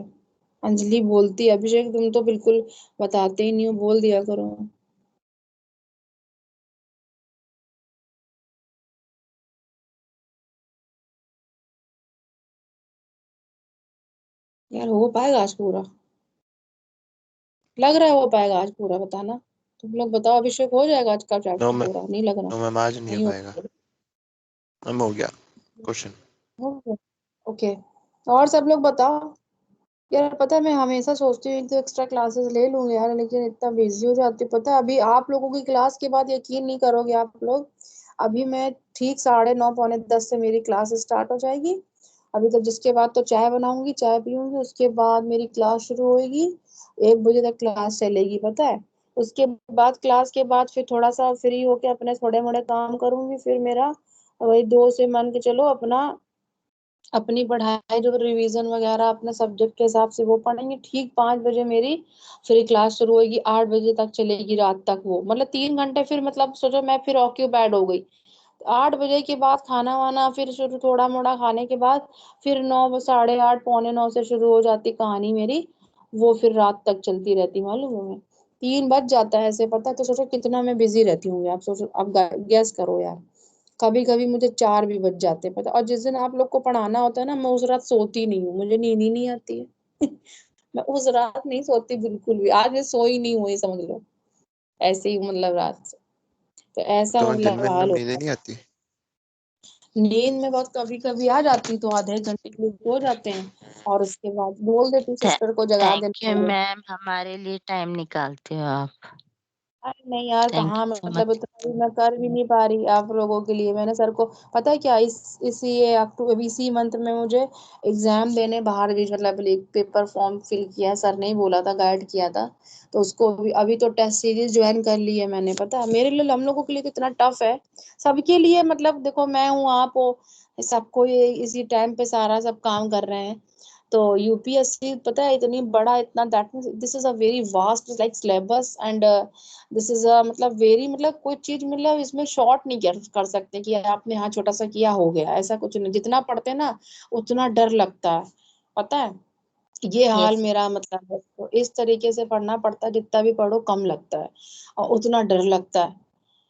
अंजलि बोलती है, अभिषेक तुम तो बिल्कुल बताते ही नहीं हो, बोल दिया करो। यार हो पाएगा आज पूरा? लग रहा है हो पाएगा आज पूरा, बताना। तुम लोग बताओ, अभिषेक हो जाएगा आज का नो चैप्टर मैम, पूरा? नहीं लग रहा। नो मैम आज नहीं नहीं हो हो पाएगा मैम, हो गया क्वेश्चन। पाएगा। ओके, और सब लोग बताओ। यार पता है मैं हमेशा सोचती हूँ तो एक्स्ट्रा क्लासेस ले लूंगी यार, लेकिन इतना बिजी हो जाती हूँ। पता है अभी आप लोगों की क्लास के बाद यकीन नहीं करोगे आप लोग, अभी मैं ठीक 9:30 पौने 10 से मेरी क्लास स्टार्ट हो जाएगी। अभी तो जिसके बाद तो चाय बनाऊंगी, चाय पीऊंगी, उसके बाद मेरी क्लास शुरू होगी। 1 बजे तक क्लास चलेगी, पता है। उसके बाद क्लास के बाद फिर थोड़ा सा फ्री होके अपने थोड़े मोड़े काम करूंगी, फिर मेरा वही 2 से मान के चलो अपना अपनी पढ़ाई जो रिवीजन वगैरह अपने सब्जेक्ट के हिसाब से वो पढ़ेंगे। ठीक 5 बजे मेरी फिर क्लास शुरू होगी, 8 बजे तक चलेगी रात तक वो, मतलब 3 घंटे फिर, मतलब सोचो मैं फिर ऑक्यूपाइड हो गई। 8 बजे के बाद खाना वाना फिर शुरू, थोड़ा मोड़ा खाने के बाद फिर 9, 8:30 पौने 9 से शुरू हो जाती कहानी मेरी, वो फिर रात तक चलती रहती, मालूम है। मैं 3 बज जाता है ऐसे, पता है। तो सोचो कितना मैं बिजी रहती हूँ, आप सोचो, आप गैस करो यार। कभी कभी मुझे 4 भी बज जाते हैं, पता। और जिस दिन आप लोग को पढ़ाना होता है ना, मैं उस रात सोती नहीं हूँ, मुझे नींद ही नहीं आती है। मैं उस रात नहीं सोती बिल्कुल भी, आज मैं सोई नहीं हुई समझ लो, ऐसे ही मतलब रात से। तो ऐसा तो मैं दिन मतलब में हाल नींद होता ही है। नहीं आती। नींद में बहुत कभी कभी आ जाती, तो आधे एक घंटे के लिए सो जाते हैं, और उसके बाद बोल देती सिस्टर को जगा थैंक देने यू के लिए। मैम, हमारे लिए टाइम निकालते हो आप। अरे नहीं यार, थैंक कहाँ, यू सो मतलब मच। इतना भी मैं कर भी नहीं पा रही आप लोगों के लिए। मैंने सर को, पता है क्या, इसी ये अक्टूबर, इसी मंथ में मुझे एग्जाम देने बाहर भी, मतलब एक पेपर फॉर्म फिल किया है, सर ने ही बोला था, गाइड किया था। तो उसको भी अभी तो टेस्ट सीरीज ज्वाइन कर ली है मैंने, पता है। मेरे लिए, हम लोगों के लिए तो इतना टफ है, सबके लिए, मतलब देखो मैं हूँ, आप हो, सबको ये इसी टाइम पे सारा सब काम कर रहे हैं। तो यूपीएससी पता है इतनी बड़ा, इतना, that means this is a very vast like syllabus, and this is a, मतलब वेरी, मतलब कोई चीज, मतलब इसमें शॉर्ट नहीं कर सकते कि आपने यहाँ छोटा सा किया हो गया, ऐसा कुछ नहीं। जितना पढ़ते हैं ना उतना डर लगता है, पता है। ये हाल यस। मेरा मतलब है, तो इस तरीके से पढ़ना पड़ता है, जितना भी पढ़ो कम लगता है, और उतना डर लगता है।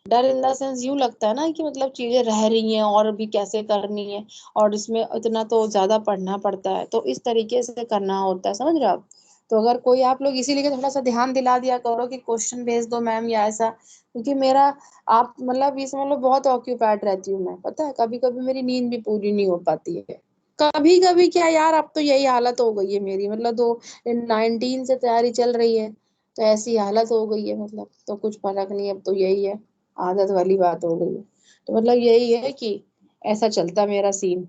डर इन द सेंस यूं लगता है ना कि मतलब चीजें रह रही हैं और भी कैसे करनी है, और इसमें इतना तो ज्यादा पढ़ना पड़ता है, तो इस तरीके से करना होता है, समझ रहे हो आप। तो अगर कोई, आप लोग इसीलिए थोड़ा सा ध्यान दिला दिया करो कि क्वेश्चन भेज दो मैम या ऐसा, क्योंकि मेरा, आप मतलब इसमें मतलब बहुत ऑक्यूपाइड रहती हूँ मैं, पता है। कभी कभी मेरी नींद भी पूरी नहीं हो पाती है, कभी कभी क्या यार, अब तो यही हालत हो गई है मेरी, मतलब 2019 से तैयारी चल रही है, तो ऐसी हालत हो गई है, मतलब तो कुछ फर्क नहीं, अब तो यही है, आदत वाली बात हो गई है। तो मतलब यही है कि ऐसा चलता मेरा सीन।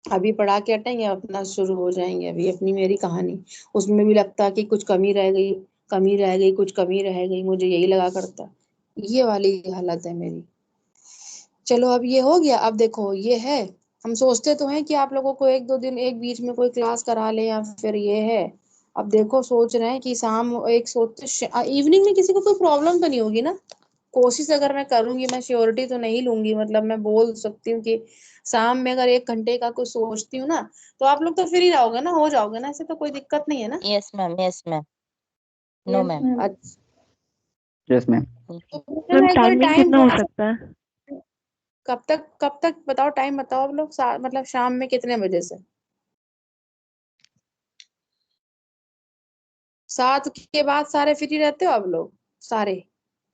अभी पढ़ा के हटेंगे, अपना शुरू हो जाएंगे अभी अपनी मेरी कहानी। उसमें भी लगता कि कुछ कमी रह गई, कमी रह गई, कुछ कमी रह गई, मुझे यही लगा करता। ये वाली हालत है मेरी। चलो अब ये हो गया, अब देखो ये है, हम सोचते तो हैं कि आप लोगों को 1-2 दिन एक बीच में कोई क्लास करा ले, या फिर ये है। अब देखो सोच रहे हैं कि शाम, एक सोचते इवनिंग में किसी को कोई प्रॉब्लम तो नहीं होगी ना। कोशिश अगर मैं करूंगी, मैं श्योरिटी तो नहीं लूंगी, मतलब मैं बोल सकती हूँ कि शाम में अगर 1 घंटे का कुछ सोचती हूँ ना, तो आप लोग तो फ्री रहोगे ना, हो जाओगे ना, ऐसे तो कोई दिक्कत नहीं है ना। Yes ma'am, yes ma'am. No yes ma'am. Ma'am. अच्छा, यस मैम। तो मुझे मैम ना एक बार टाइमिंग टाइम कितना हो बता सकता है? सकते, कब तक बताओ, टाइम बताओ आप लोग, मतलब शाम में कितने बजे से? 7 के बाद सारे फ्री रहते हो आप लोग सारे?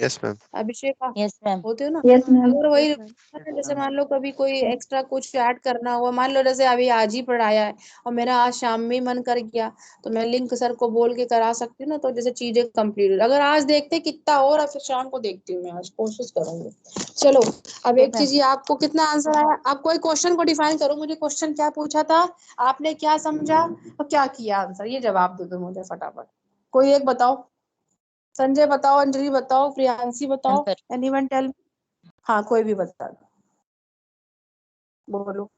Yes ma'am. अभिषेक आप यस मैम। होते हो ना? Yes ma'am. अगर वही यस मैम। जैसे मान लो कभी कोई एक्स्ट्रा कुछ ऐड करना हुआ, मान लो जैसे अभी आज ही पढ़ाया है और मेरा आज शाम में ही मन कर गया, तो मैं लिंक सर को बोल के करा सकती हूँ ना, तो जैसे चीजें कंप्लीट, अगर आज देखते कितना हो रहा, फिर शाम को देखती हूँ, मैं आज कोशिश करूंगी। चलो, अब ओके एक मैम। चीज, ये आपको कितना आंसर आया, आप कोई क्वेश्चन को डिफाइन करो, मुझे क्वेश्चन क्या पूछा था, आपने क्या समझा और क्या किया आंसर, ये जवाब दो मुझे फटाफट। कोई एक बताओ, संजय बताओ, अंजलि बताओ, प्रियांशी मैम बताओ, पर एनीवन टेल। हाँ कोई भी बता दो, बोलो,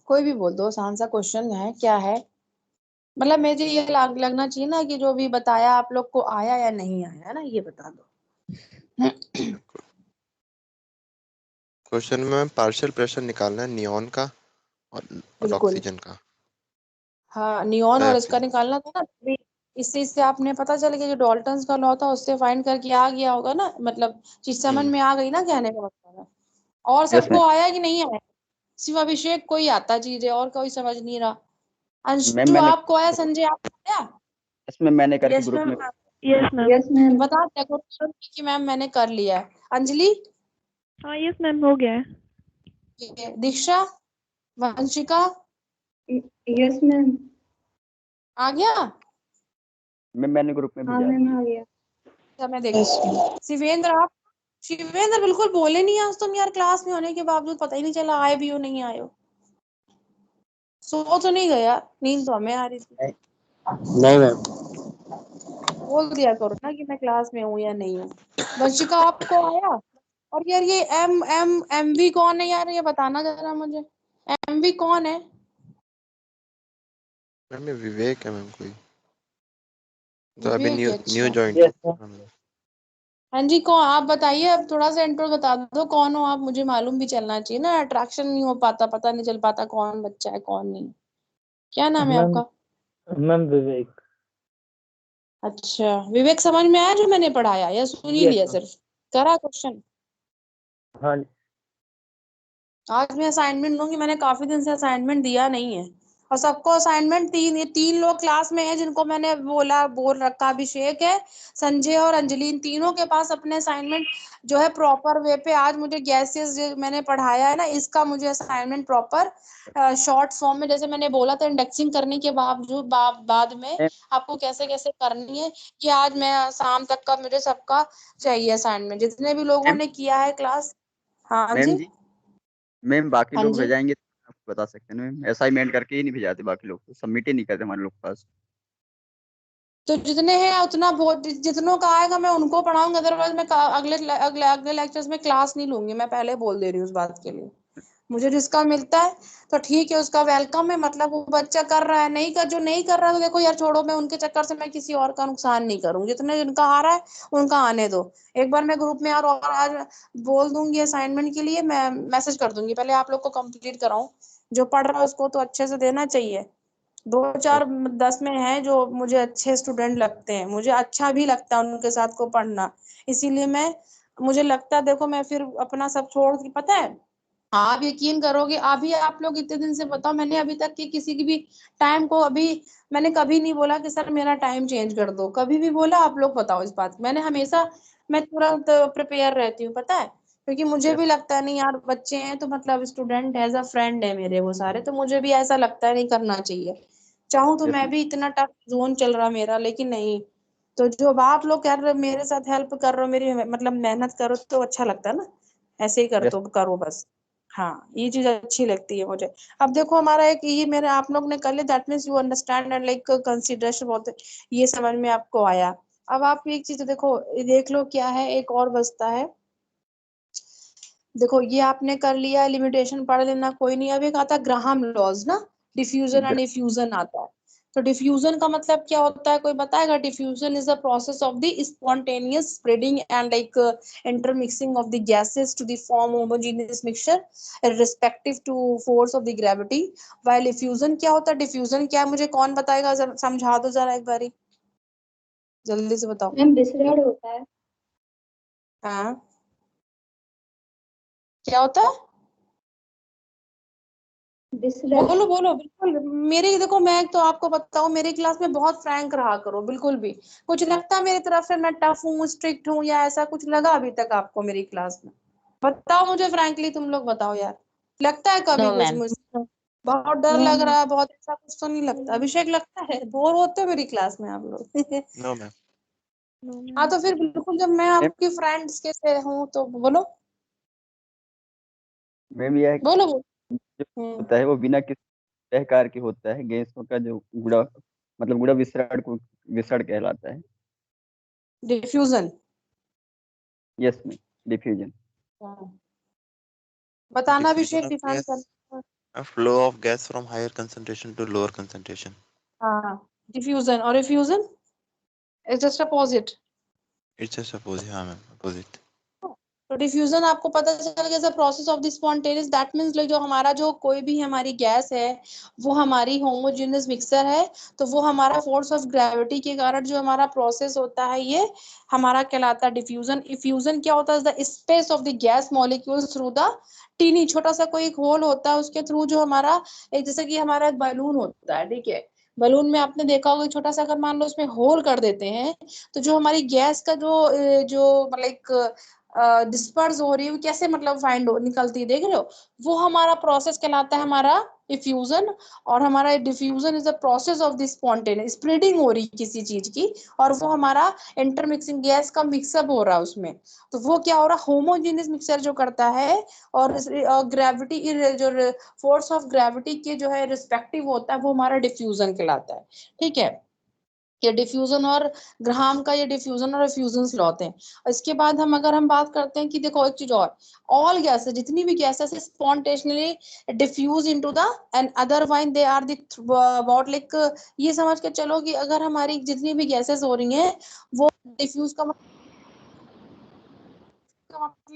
कोई भी बोल दो, आसान सा क्वेश्चन है, क्या है? मतलब मुझे ये लगना चाहिए ना कि जो भी बताया आप लोग को आया या नहीं आया, है ना, ये बता दो। क्वेश्चन में पार्शियल प्रेशर निकालना है नियॉन का और बिल्कुल। ऑक्सीजन का, हाँ, नियॉन और इसका डाइऑक्सीजन। निकालना था ना, तभी इस चीज से आपने पता चल गया, जो डॉल्टन्स का लॉ था उससे फाइंड करके आ गया होगा ना, मतलब चीज समझ में आ गई ना, कहने का मतलब है। और यस सबको मैम। आया कि नहीं आया? सिर्फ अभिषेक को ही आता चीज है, और कोई समझ नहीं रहा। मैम अंशु मैंने आपको आया, संजय आपको आया? इसमें मैंने करके यस ग्रुप मैम। में यस मैम। Yes ma'am. बता डेकोरेशन कि मैम मैंने कर लिया है। अंजलि, हाँ यस मैम, हो गया है। दीक्षा, वंशिका, यस मैम। आ गया? मैंने ग्रुप में हाँ भेजा है। मैम, आ गया। अच्छा, मैं देख शिवेंद्र, आप शिवेंद्र बिल्कुल बोले नहीं आज तुम यार, क्लास में होने के बावजूद पता ही नहीं चला आए भी हो नहीं आए हो। सो तो नहीं गया? नींद तो हमें आ रही थी। नहीं मैम। बोल दिया करो ना कि मैं क्लास में हूँ या नहीं हूँ। वंशिका आपको आया? और यार ये एम वी कौन है यार, ये बताना जरा मुझे, एम वी कौन है? मैम ये विवेक है मैम कोई, तो अभी विवेक न्यू है, न्यू अच्छा। ज्वाइन। Yes ma'am. हाँ जी, कौन आप बताइए, अब थोड़ा सा इंट्रो बता दो, कौन हो आप, मुझे मालूम भी चलना चाहिए ना, अट्रैक्शन नहीं हो पाता, पता नहीं चल पाता कौन बच्चा है कौन नहीं। क्या नाम है मैम आपका? मैम विवेक। अच्छा, विवेक समझ में आया जो मैंने पढ़ाया, या सुन ही यस लिया मैम। सिर्फ? करा क्वेश्चन? हाँ आज मैं असाइनमेंट दूंगी, मैंने काफी दिन से असाइनमेंट दिया नहीं है, और सबको असाइनमेंट, ये तीन लोग क्लास में हैं जिनको मैंने बोल रखा, अभिषेक है, संजय और अंजलि, इन तीनों के पास अपने असाइनमेंट जो है प्रॉपर वे पे, आज मुझे गैसेस जो मैंने पढ़ाया है ना, इसका मुझे असाइनमेंट प्रॉपर शॉर्ट फॉर्म में, जैसे मैंने बोला था इंडेक्सिंग करने के बावजूद बाद में मैम आपको कैसे कैसे करनी है, ये आज मैं शाम तक का मुझे सबका चाहिए असाइनमेंट, जितने भी लोगों मैम ने किया है क्लास। हाँ मैम जी। जी, मैम बाकी हाँ लोग जी, भेजाएंगे तो आप बता सकते हैं ना मैम, असाइनमेंट करके ही नहीं भेजाते, बाकी लोग तो सबमिट ही नहीं करते हमारे लोग के पास। तो जितने हैं उतना बहुत, जितनों का आएगा मैं उनको पढ़ाऊंगा, अदरवाइज मैं अगले अगले अगले लेक्चर्स में क्लास नहीं लूंगी, मैं पहले बोल दे रही हूँ उस बात के लिए। मुझे जिसका मिलता है तो ठीक है, उसका वेलकम है, मतलब वो बच्चा कर रहा है, नहीं कर, जो नहीं कर रहा है तो देखो यार छोड़ो, मैं उनके चक्कर से मैं किसी और का नुकसान नहीं करूँ, जितने जिनका आ रहा है उनका आने दो। एक बार मैं ग्रुप में यार और आज बोल दूंगी असाइनमेंट के लिए, मैं मैसेज कर दूंगी, पहले आप लोग को कंप्लीट कराऊं, जो पढ़ रहा है उसको तो अच्छे से देना चाहिए। दो चार 10 में है जो मुझे अच्छे स्टूडेंट लगते हैं, मुझे अच्छा भी लगता है उनके साथ को पढ़ना, इसीलिए मैं, मुझे लगता है देखो मैं फिर अपना सब छोड़ के, पता है आप यकीन करोगे, अभी आप लोग इतने दिन से बताओ, मैंने अभी तक की किसी की भी टाइम को अभी मैंने कभी नहीं बोला कि सर मेरा टाइम चेंज कर दो, कभी भी बोला? आप लोग बताओ इस बात, मैंने हमेशा, मैं तुरंत प्रिपेयर रहती हूँ, पता है, क्योंकि मुझे यस भी लगता है नहीं यार, बच्चे हैं तो मतलब स्टूडेंट एज अ फ्रेंड है मेरे वो सारे, तो मुझे भी ऐसा लगता है नहीं करना चाहिए, चाहूँ तो यस मैं भी, इतना टफ जोन चल रहा मेरा, लेकिन नहीं, तो जो आप लोग कर रहे हो मेरे साथ हेल्प कर रहे हो, मेरी मतलब मेहनत करो तो अच्छा लगता है ना, ऐसे ही कर यस तो करो बस। हाँ, ये चीज अच्छी लगती है मुझे। अब देखो हमारा एक ये मेरे आप लोग ने कर लिया, that means you understand and like consideration बहुत, ये समझ में आपको आया। अब आप एक चीज देखो, देख लो क्या है, एक और बचता है, देखो ये आपने कर लिया, लिमिटेशन पढ़ लेना, कोई नहीं। अब एक आता है ग्राहम लॉज ना, डिफ्यूजन एंड इफ्यूजन आता है, तो डिफ्यूजन का मतलब क्या होता है, कोई बताएगा? Diffusion is the process of the spontaneous spreading and like intermixing of the gases to the form homogeneous mixture irrespective to force of the gravity, while diffusion क्या होता है? डिफ्यूजन क्या है, मुझे कौन बताएगा, समझा दो जरा एक बारी, जल्दी से बताओ। मैम डिसऑर्डर होता है। हाँ, क्या होता है? डिसऑर्डर। बोलो बोलो, बिल्कुल मेरी, देखो मैं तो आपको बताऊं, मेरी क्लास में बहुत फ्रैंक रहा करो, बिल्कुल भी कुछ लगता है मेरी तरफ से मैं टफ हूँ, स्ट्रिक्ट हूँ, या ऐसा कुछ लगा अभी तक आपको मेरी क्लास में? बताओ मुझे फ्रैंकली, तुम लोग बताओ यार, लगता है कभी नो कुछ मैम। मुझे बहुत डर नो लग मैम। रहा है, बहुत ऐसा कुछ तो नहीं लगता? अभिषेक लगता है बोर होते हो मेरी क्लास में आप लोग? No ma'am. नो हाँ मैम। तो फिर बिल्कुल, जब मैं मैम आपकी फ्रेंड्स के से हूँ तो बोलो, मैम यह बोलो बोलो। जो होता है वो बिना किसी प्रकार के होता है, गैसों का जो गुड़ा, मतलब गुड़ा विसरण को विसरण कहलाता है। डिफ्यूजन। Yes ma'am, diffusion. बताना diffusion Abhishek, of define gas, कर। a flow of gas from higher concentration to lower concentration. हाँ, डिफ्यूजन और effusion is just opposite. It's just opposite, हाँ मैम, अपोजिट। तो डिफ्यूजन आपको पता चल गया process of the spontaneous, that means like जो हमारा जो कोई भी हमारी गैस है वो हमारी होमोजेनियस मिक्सर है, तो वो हमारा फोर्स ऑफ ग्रेविटी के कारण जो हमारा प्रोसेस होता है ये हमारा कहलाता है डिफ्यूजन। इफ्यूजन क्या होता है? The space of the gas molecules through the tiny, छोटा सा कोई एक होल होता है उसके थ्रू जो हमारा एक, जैसे कि हमारा एक बलून होता है, ठीक है, बलून में आपने देखा होगा छोटा सा अगर मान लो उसमें होल कर देते हैं तो जो हमारी गैस का जो मतलब डिस्पर्स हो रही है वो कैसे मतलब फाइंड हो निकलती है, देख रहे हो? वो हमारा प्रोसेस कहलाता है हमारा इफ्यूजन। और हमारा diffusion is the process of the spontaneous spreading हो रही किसी चीज की, और वो हमारा इंटरमिक्सिंग गैस का मिक्सअप हो रहा है उसमें, तो वो क्या हो रहा है? होमोजेनियस मिक्सचर जो करता है और ग्रेविटी जो फोर्स ऑफ ग्रेविटी के जो है रिस्पेक्टिव होता है वो हमारा डिफ्यूजन कहलाता है, ठीक है। ये डिफ्यूजन और ग्राहम का ये डिफ्यूजन और फ्यूजन लॉ होते हैं। इसके बाद हम बात करते हैं कि देखो एक चीज और, ऑल गैसेस जितनी भी gases spontaneously diffuse into the and otherwise they are the about like, ये समझ के चलो कि अगर हमारी जितनी भी गैसेस हो रही हैं वो डिफ्यूज का मतलब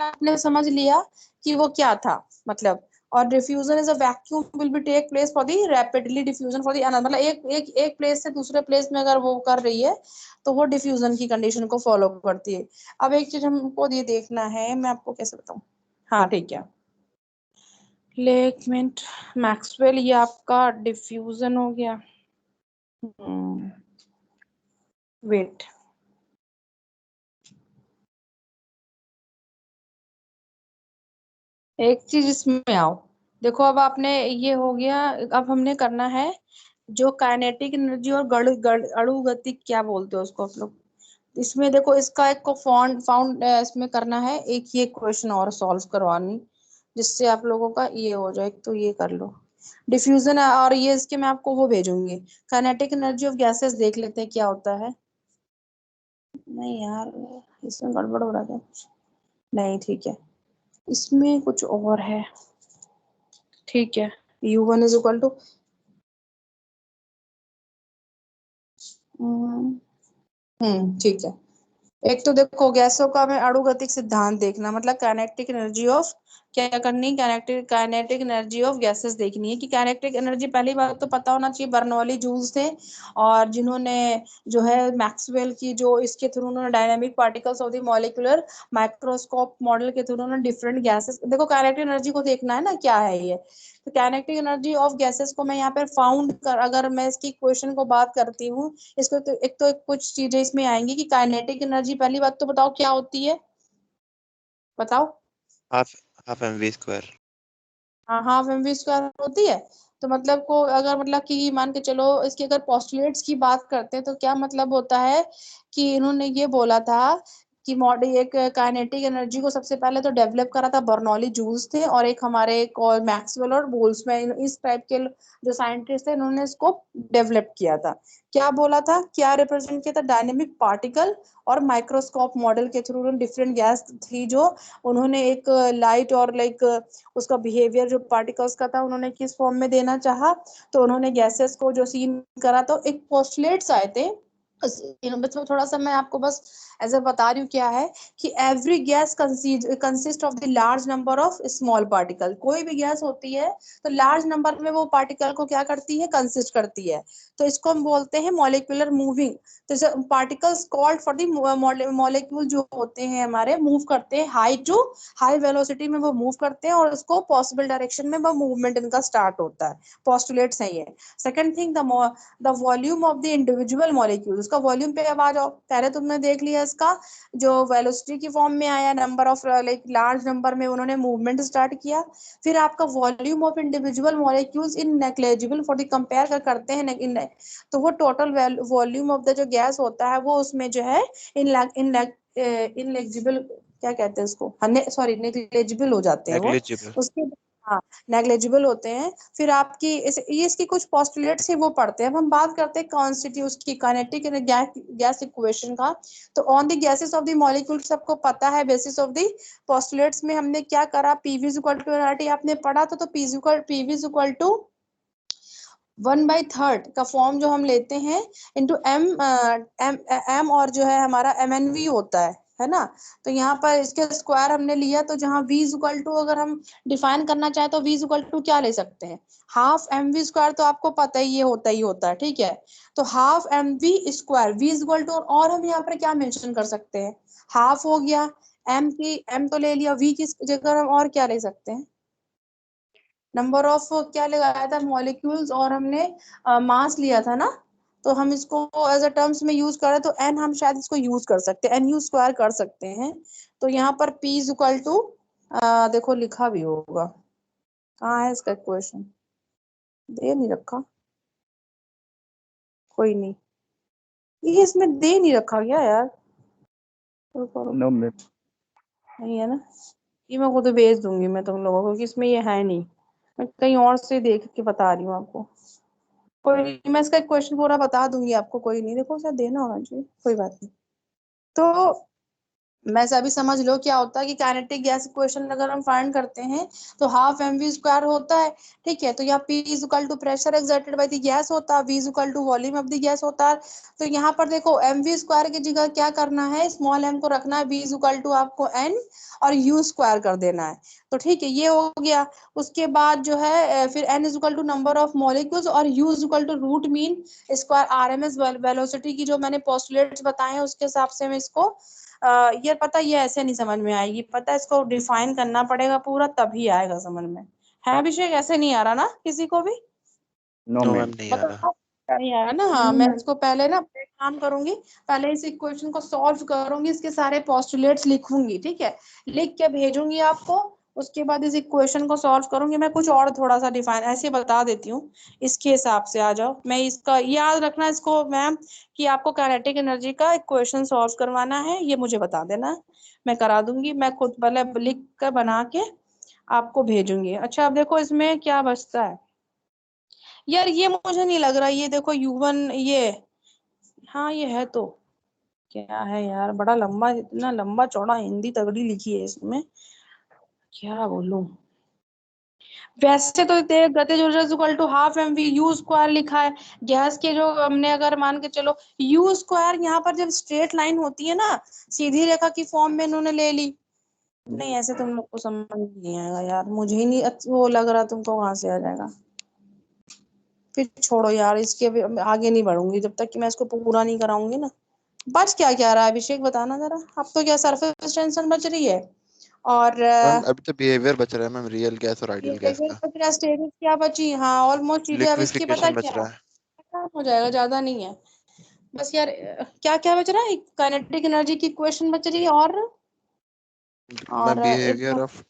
आपने समझ लिया कि वो क्या था मतलब। और diffusion is a vacuum will be take place for the rapidly diffusion for the another, मतलब एक प्लेस से दूसरे प्लेस में अगर वो कर रही है तो वो डिफ्यूजन की कंडीशन को फॉलो करती है। अब एक चीज हमको ये देखना है, मैं आपको कैसे बताऊं, हाँ ठीक है, एक मिनट, मैक्सवेल ये आपका डिफ्यूजन हो गया, वेट, एक चीज इसमें आओ, देखो अब आपने ये हो गया, अब हमने करना है जो काइनेटिक एनर्जी और अणु गति क्या बोलते हो उसको आप लोग, इसमें देखो इसका एक को फाउंड इसमें करना है, एक ये क्वेश्चन और सॉल्व करवानी जिससे आप लोगों का ये हो जाए, तो ये कर लो डिफ्यूजन, और ये इसके मैं आपको वो भेजूंगी, काइनेटिक एनर्जी ऑफ गैसेस देख लेते हैं क्या होता है। नहीं यार, इसमें गड़बड़ हो रहा है कुछ, नहीं ठीक है, इसमें कुछ और है, ठीक है, U1 इज इक्वल टू ठीक है। एक तो देखो गैसों का हमें अणुगतिक सिद्धांत देखना, मतलब काइनेटिक एनर्जी ऑफ क्या करनी, काइनेटिक एनर्जी ऑफ गैसेस देखनी है कि काइनेटिक एनर्जी, पहली बात तो पता होना चाहिए बर्नौली जूल्स थे, और जिन्होंने जो है मैक्सवेल की जो इसके थ्रू उन्होंने dynamic particles of the molecular microscope model के थ्रू उन्होंने डिफरेंट गैसेस, देखो काइनेटिक एनर्जी को देखना है ना क्या है ये, तो काइनेटिक एनर्जी ऑफ गैसेस को मैं यहाँ पर फाउंड कर, अगर मैं इसकी क्वेश्चन को बात करती हूँ, इसको तो एक कुछ चीजें इसमें आएंगी कि काइनेटिक एनर्जी, पहली बात तो बताओ क्या होती है, बताओ। Half half mv square. हाँ, हाफ mv स्क्वायर होती है, तो मतलब को अगर मतलब कि मान के चलो इसके अगर पोस्टुलेट्स की बात करते हैं तो क्या मतलब होता है कि इन्होंने ये बोला था कि मॉडल एक काइनेटिक एनर्जी को सबसे पहले तो डेवलप करा था बर्नौली जूल्स थे, और एक हमारे एक और मैक्सवेल और बोल्ट्जमैन, इस टाइप के जो साइंटिस्ट थे इन्होंने इसको डेवलप किया था। क्या बोला था, क्या रिप्रेजेंट किया था, डायनेमिक पार्टिकल और माइक्रोस्कोप मॉडल के थ्रू डिफरेंट गैस थी जो उन्होंने एक लाइट और लाइक उसका बिहेवियर जो पार्टिकल्स का था उन्होंने किस फॉर्म में देना चाहा, तो उन्होंने गैसेस को जो सीन करा तो एक पोस्टुलेट्स आए थे, थोड़ा सा मैं आपको बस ऐसे बता रही हूँ क्या है कि every gas consist of the large number of small particle, कोई भी गैस होती है तो लार्ज नंबर में वो पार्टिकल को क्या करती है, कंसिस्ट करती है, तो इसको हम बोलते हैं मॉलिक्यूलर मूविंग। तो particles called for the molecule जो होते हैं हमारे मूव करते हैं हाई टू हाई वेलोसिटी में, वो मूव करते हैं और उसको पॉसिबल डायरेक्शन में वो मूवमेंट इनका स्टार्ट होता है, पोस्टुलेट्स है ये। Second thing, the volume of the individual molecule, उसका वॉल्यूम पे अब आ जाओ, पहले तुमने देख लिया इसका जो वेलोसिटी की फॉर्म में आया, number of like large number में उन्होंने मूवमेंट स्टार्ट किया, फिर आपका volume of individual molecules in negligible for the compare करते हैं तो वो टोटल वॉल्यूम ऑफ द जो गैस होता है वो उसमें जो है इनलेजिबल क्या कहते हैं उसको, सॉरी नेग्लिजिबल हो जाते हैं वो नेग्लिजिबल। उसके, हाँ नेग्लिजिबल होते हैं। फिर आपकी ये इसकी कुछ पोस्टुलेट्स है वो पढ़ते हैं। अब हम बात करते हैं कॉन्स्टिट्यूट उसकी काइनेटिक गैस इक्वेशन का, तो on the gases of the molecule सबको पता है, बेसिस ऑफ द पोस्टुलेट्स में हमने क्या करा, पीवी इक्वल टू एनआरटी आपने पढ़ा था, तो पीवी इक्वल टू 1/3 का फॉर्म जो हम लेते हैं इंटू एम और जो है हमारा MNV होता है ना। तो यहाँ पर इसके स्क्वायर हमने लिया, तो जहाँ v इक्वल टू अगर हम डिफाइन करना चाहे तो v इक्वल टू क्या ले सकते हैं, हाफ MV स्क्वायर। तो आपको पता ही होता है, ठीक है। तो half MV square v equal to, और हम यहाँ पर क्या मेंशन कर सकते हैं, हाफ हो गया, m तो ले लिया, v की जगह हम और क्या ले सकते हैं, नंबर ऑफ क्या लगाया था मॉलिक्यूल्स, और हमने मास लिया था ना। तो हम इसको एज अ टर्म्स में यूज करें तो n हम शायद इसको यूज कर सकते हैं, NU स्क्वायर कर सकते हैं। तो यहाँ पर P इज इक्वल टू, देखो लिखा भी होगा, कहाँ है इसका क्वेश्चन, दे नहीं रखा, कोई नहीं, ये इसमें दे नहीं रखा क्या यार, रुको, नो मैम। नहीं है ना, ये मैं खुद भेज दूंगी मैं तुम लोगों को, क्योंकि इसमें ये है नहीं, मैं कहीं और से देख के बता रही हूँ आपको। कोई नहीं, मैं इसका क्वेश्चन पूरा बता दूंगी आपको, कोई नहीं, देखो सर देना होना चाहिए, कोई बात नहीं। तो मैं से अभी समझ लो क्या होता है कि काइनेटिक गैस इक्वेशन अगर हम फाइंड करते हैं तो हाफ MV स्क्वायर होता है, ठीक है। तो यहाँ P is equal to pressure exerted by the gas होता है, V is equal to volume of the gas होता है। तो यहाँ पर देखो MV स्क्वायर की जगह क्या करना है, स्मॉल m को रखना है, V इज इक्वल टू आपको n और U स्क्वायर कर देना है। तो ठीक है, ये हो गया। उसके बाद जो है फिर n is equal to number of molecules और U is equal to root mean square RMS velocity की जो मैंने पोस्टुलेट्स बताए हैं उसके हिसाब से मैं इसको ये पता, ये ऐसे नहीं समझ में आएगी, पता इसको डिफाइन करना पड़ेगा पूरा, तभी आएगा समझ में। है अभिषेक, ऐसे नहीं आ रहा ना किसी को भी, नो नो मैम। मैम नहीं आ रहा। बताओ नहीं आ रहा ना। हाँ, मैं इसको पहले ना एक काम करूंगी, पहले इस इक्वेशन को सॉल्व करूंगी, इसके सारे पोस्टुलेट्स लिखूंगी, ठीक है, लिख के भेजूंगी आपको। उसके बाद इस इक्वेशन को सॉल्व करूंगी, मैं कुछ और थोड़ा सा डिफाइन ऐसे बता देती हूँ, इसके हिसाब से आ जाओ। मैं इसका याद रखना इसको मैम, कि आपको काइनेटिक एनर्जी का इक्वेशन सॉल्व करवाना है, ये मुझे बता देना, मैं करा दूंगी, मैं खुद पहले लिख कर बना के आपको भेजूंगी। अच्छा अब देखो इसमें क्या बचता है यार, ये मुझे नहीं लग रहा, ये देखो U1 ये, हाँ ये है तो, क्या है यार, बड़ा लंबा, इतना लंबा चौड़ा हिंदी तगड़ी लिखी है इसमें, क्या बोलूं। वैसे तो गतिज ऊर्जा equal to half MV U square लिखा है, गैस के जो हमने अगर मान के चलो U स्क्वायर, यहाँ पर जब स्ट्रेट लाइन होती है ना, सीधी रेखा की फॉर्म में इन्होंने ले ली। नहीं ऐसे तुम लोग को समझ नहीं आएगा यार, मुझे ही नहीं वो लग रहा, तुमको कहाँ से आ जाएगा। फिर छोड़ो यार, इसके आगे नहीं बढ़ूंगी जब तक कि मैं इसको पूरा नहीं कराऊंगी ना। बच क्या क्या रहा है अभिषेक, बताना जरा। अब तो क्या सरफेस टेंशन बच रही है, और मैम अभी तो बिहेवियर बच रहा है मैम, रियल गैस और आइडियल गैस का। स्टेरिस क्या बची, हाँ ऑलमोस्ट चीजें अब इसकी पता लिक्विफिकेशन बच क्या रहा है, है। खत्म हो जाएगा, ज्यादा नहीं है बस यार। क्या क्या बच रहा है, काइनेटिक एनर्जी की इक्वेशन बच रही है, और मैम एक behaviour of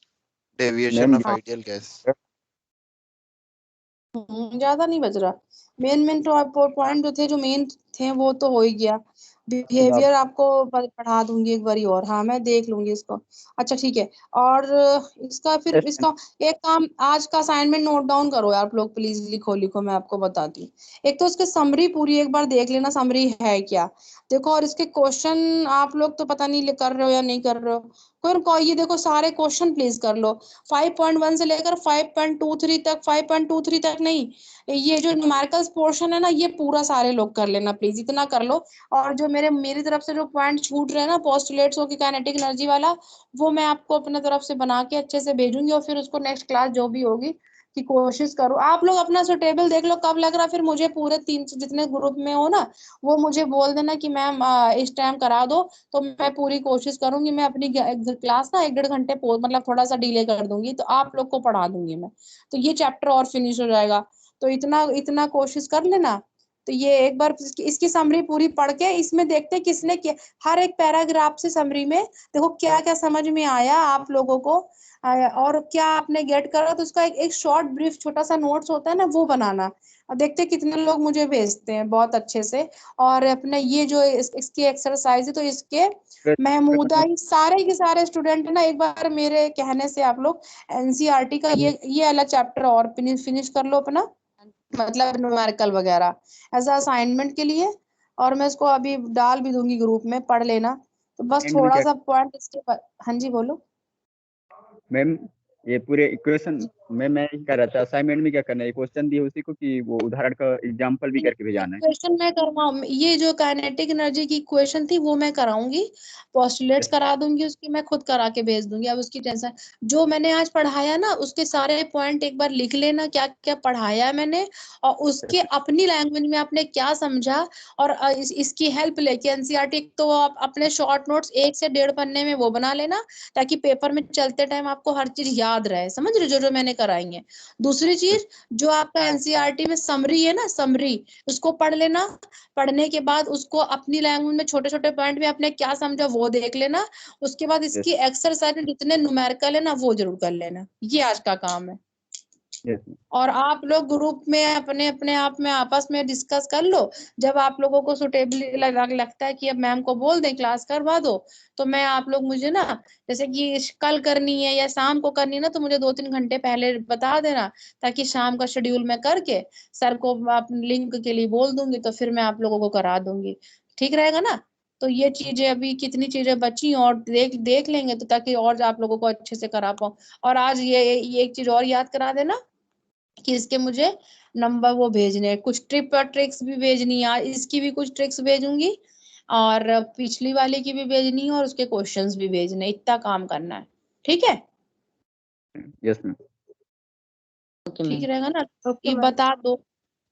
deviation ma'am of ideal gas. ज्यादा नहीं बच रहा। मेन तो पॉइंट जो थे, जो मेन थे वो तो हो ही गया। खुदा बिहेवियर आपको पढ़ा दूंगी एक बारी और, हाँ मैं देख लूंगी इसको। अच्छा ठीक है, और इसका फिर हाफिज। इसका एक काम, आज का असाइनमेंट नोट डाउन करो यार आप लोग प्लीज, लिखो लिखो, मैं आपको बताती हूँ। एक तो इसके समरी पूरी एक बार देख लेना, समरी है क्या, देखो। और इसके क्वेश्चन आप लोग तो पता नहीं कर रहे हो या नहीं कर रहे हो, कोई ये देखो सारे क्वेश्चन प्लीज कर लो, 5.1 से लेकर 5.23 तक, 5.23 तक नहीं, ये जो न्यूमेरिकल्स पोर्शन है ना, ये पूरा सारे लोग कर लेना प्लीज, इतना कर लो। और जो मेरी तरफ से जो पॉइंट छूट रहे हैं ना पोस्टुलेट्स की काइनेटिक एनर्जी वाला, वो मैं आपको अपने तरफ से बना के अच्छे से भेजूंगी, और फिर उसको नेक्स्ट क्लास जो भी होगी कि कोशिश करो आप लोग अपना सुटेबल देख लो कब लग रहा, फिर मुझे पूरे 3 जितने ग्रुप में हो ना, वो मुझे बोल देना कि मैम इस टाइम करा दो, तो मैं पूरी कोशिश करूंगी, मैं अपनी क्लास ना 1-1.5 घंटे मतलब थोड़ा सा डिले कर दूंगी, तो आप लोग को पढ़ा दूंगी मैं, तो ये चैप्टर और फिनिश हो जाएगा। तो इतना इतना कोशिश कर लेना। तो ये एक बार इसकी समरी पूरी पढ़ के इसमें देखते हैं किसने क्या, हर एक पैराग्राफ से समरी में देखो क्या क्या समझ में आया आप लोगों को, और क्या आपने गेट करा, तो उसका एक शॉर्ट ब्रीफ छोटा सा नोट्स होता है ना, वो बनाना। अब देखते हैं कितने लोग मुझे भेजते हैं बहुत अच्छे से। और अपने ये जो इसकी एक्सरसाइज है, तो इसके महमूदा, ये सारे के सारे स्टूडेंट ना एक बार मेरे कहने से आप लोग NCERT का ये वाला चैप्टर और फिनिश कर लो अपना, मतलब न्यूमेरिकल वगैरह एज अ असाइनमेंट के लिए। और मैं इसको अभी डाल भी दूंगी ग्रुप में, पढ़ लेना। तो बस एंड में थोड़ा क्या सा पॉइंट इसके हाँ जी बोलो। मैम, ये पूरे इक्वेशन मैं कह रहा था असाइनमेंट में क्या करना है, क्वेश्चन दिए उसी को कि वो उदाहरण का एग्जांपल भी करके भेजाना है। इक्वेशन मैं करवाऊँ, ये जो काइनेटिक एनर्जी की इक्वेशन थी वो मैं कराऊंगी, पोस्टुलेट्स करा दूंगी उसकी, मैं खुद करा के भेज दूंगी। अब उसकी टेंशन, जो मैंने आज पढ़ाया ना उसके सारे पॉइंट एक बार लिख लेना, क्या क्या पढ़ाया है मैंने, और उसके अपनी लैंग्वेज में आपने क्या समझा, और इसकी हेल्प लेके एनसीईआरटी, तो आप अपने शॉर्ट नोट्स 1 से 1.5 पन्ने में वो बना लेना, ताकि पेपर में चलते टाइम आपको हर चीज याद रहे, समझ रहे जो जो मैंने कराई है। दूसरी चीज, जो आपका एनसीईआरटी में समरी है ना, समरी, उसको पढ़ लेना। पढ़ने के बाद उसको अपनी लैंग्वेज में छोटे छोटे पॉइंट में आपने क्या समझा वो देख लेना। उसके बाद इसकी एक्सरसाइज में जितने न्यूमेरिकल है ना वो जरूर कर लेना। ये आज का काम है। यस और आप लोग ग्रुप में अपने अपने आप में आपस में डिस्कस कर लो। जब आप लोगों को सुटेबल लगता है कि अब मैम को बोल दें क्लास करवा दो, तो मैं आप लोग मुझे ना, जैसे कि कल करनी है या शाम को करनी है ना, तो मुझे 2-3 घंटे पहले बता देना, ताकि शाम का शेड्यूल मैं करके सर को आप लिंक के लिए बोल दूंगी, तो फिर मैं आप लोगों को करा दूंगी। ठीक रहेगा ना? तो ये चीजें अभी कितनी चीजें बची और देख देख लेंगे, तो ताकि और आप लोगों को अच्छे से करा पाऊँ। और आज ये एक चीज और याद करा देना कि इसके मुझे नंबर वो भेजने हैं, कुछ ट्रिप और ट्रिक्स भी भेजनी है, इसकी भी कुछ ट्रिक्स भेजूंगी, और पिछली वाले की भी भेजनी है, और उसके क्वेश्चंस भी भेजने हैं। इतना काम करना है, ठीक है? Yes ma'am. ओके ठीक मैम। रहेगा ना? ओके ये मैम। बता दो।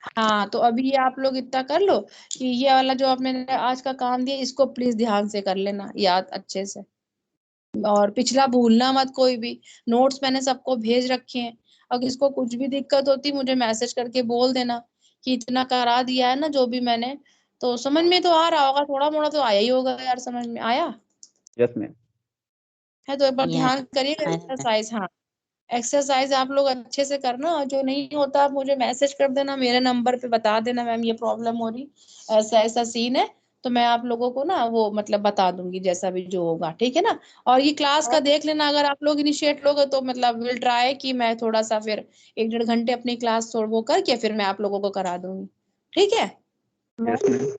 हाँ, तो अभी ये आप लोग इतना कर लो कि ये वाला जो आप मैंने आज का काम दिया, इसको प्लीज ध्यान से कर लेना याद अच्छे से, और पिछला भूलना मत कोई भी। नोट्स मैंने सबको भेज रखे हैं। अगर इसको कुछ भी दिक्कत होती मुझे मैसेज करके बोल देना कि इतना करा दिया है ना जो भी मैंने। तो समझ में तो आ रहा होगा, थोड़ा मोड़ा तो आया ही होगा यार, समझ में आया यस मैम। है? तो एक बार यस ध्यान करिएगा आया मैम। एक्सरसाइज। हाँ, एक्सरसाइज आप लोग अच्छे से करना, और जो नहीं होता आप मुझे मैसेज कर देना, मेरे नंबर पे बता देना मैम ये प्रॉब्लम हो रही, ऐसा ऐसा सीन है, तो मैं आप लोगों को ना वो मतलब बता दूंगी जैसा भी जो होगा, ठीक है ना? और ये क्लास का देख लेना, अगर आप लोग इनिशिएट लोगे तो मतलब विल ट्राई कि मैं थोड़ा सा फिर 1-1.5 घंटे अपनी क्लास थोड़ा वो करके फिर मैं आप लोगों को करा दूंगी, ठीक है? Yes ma'am.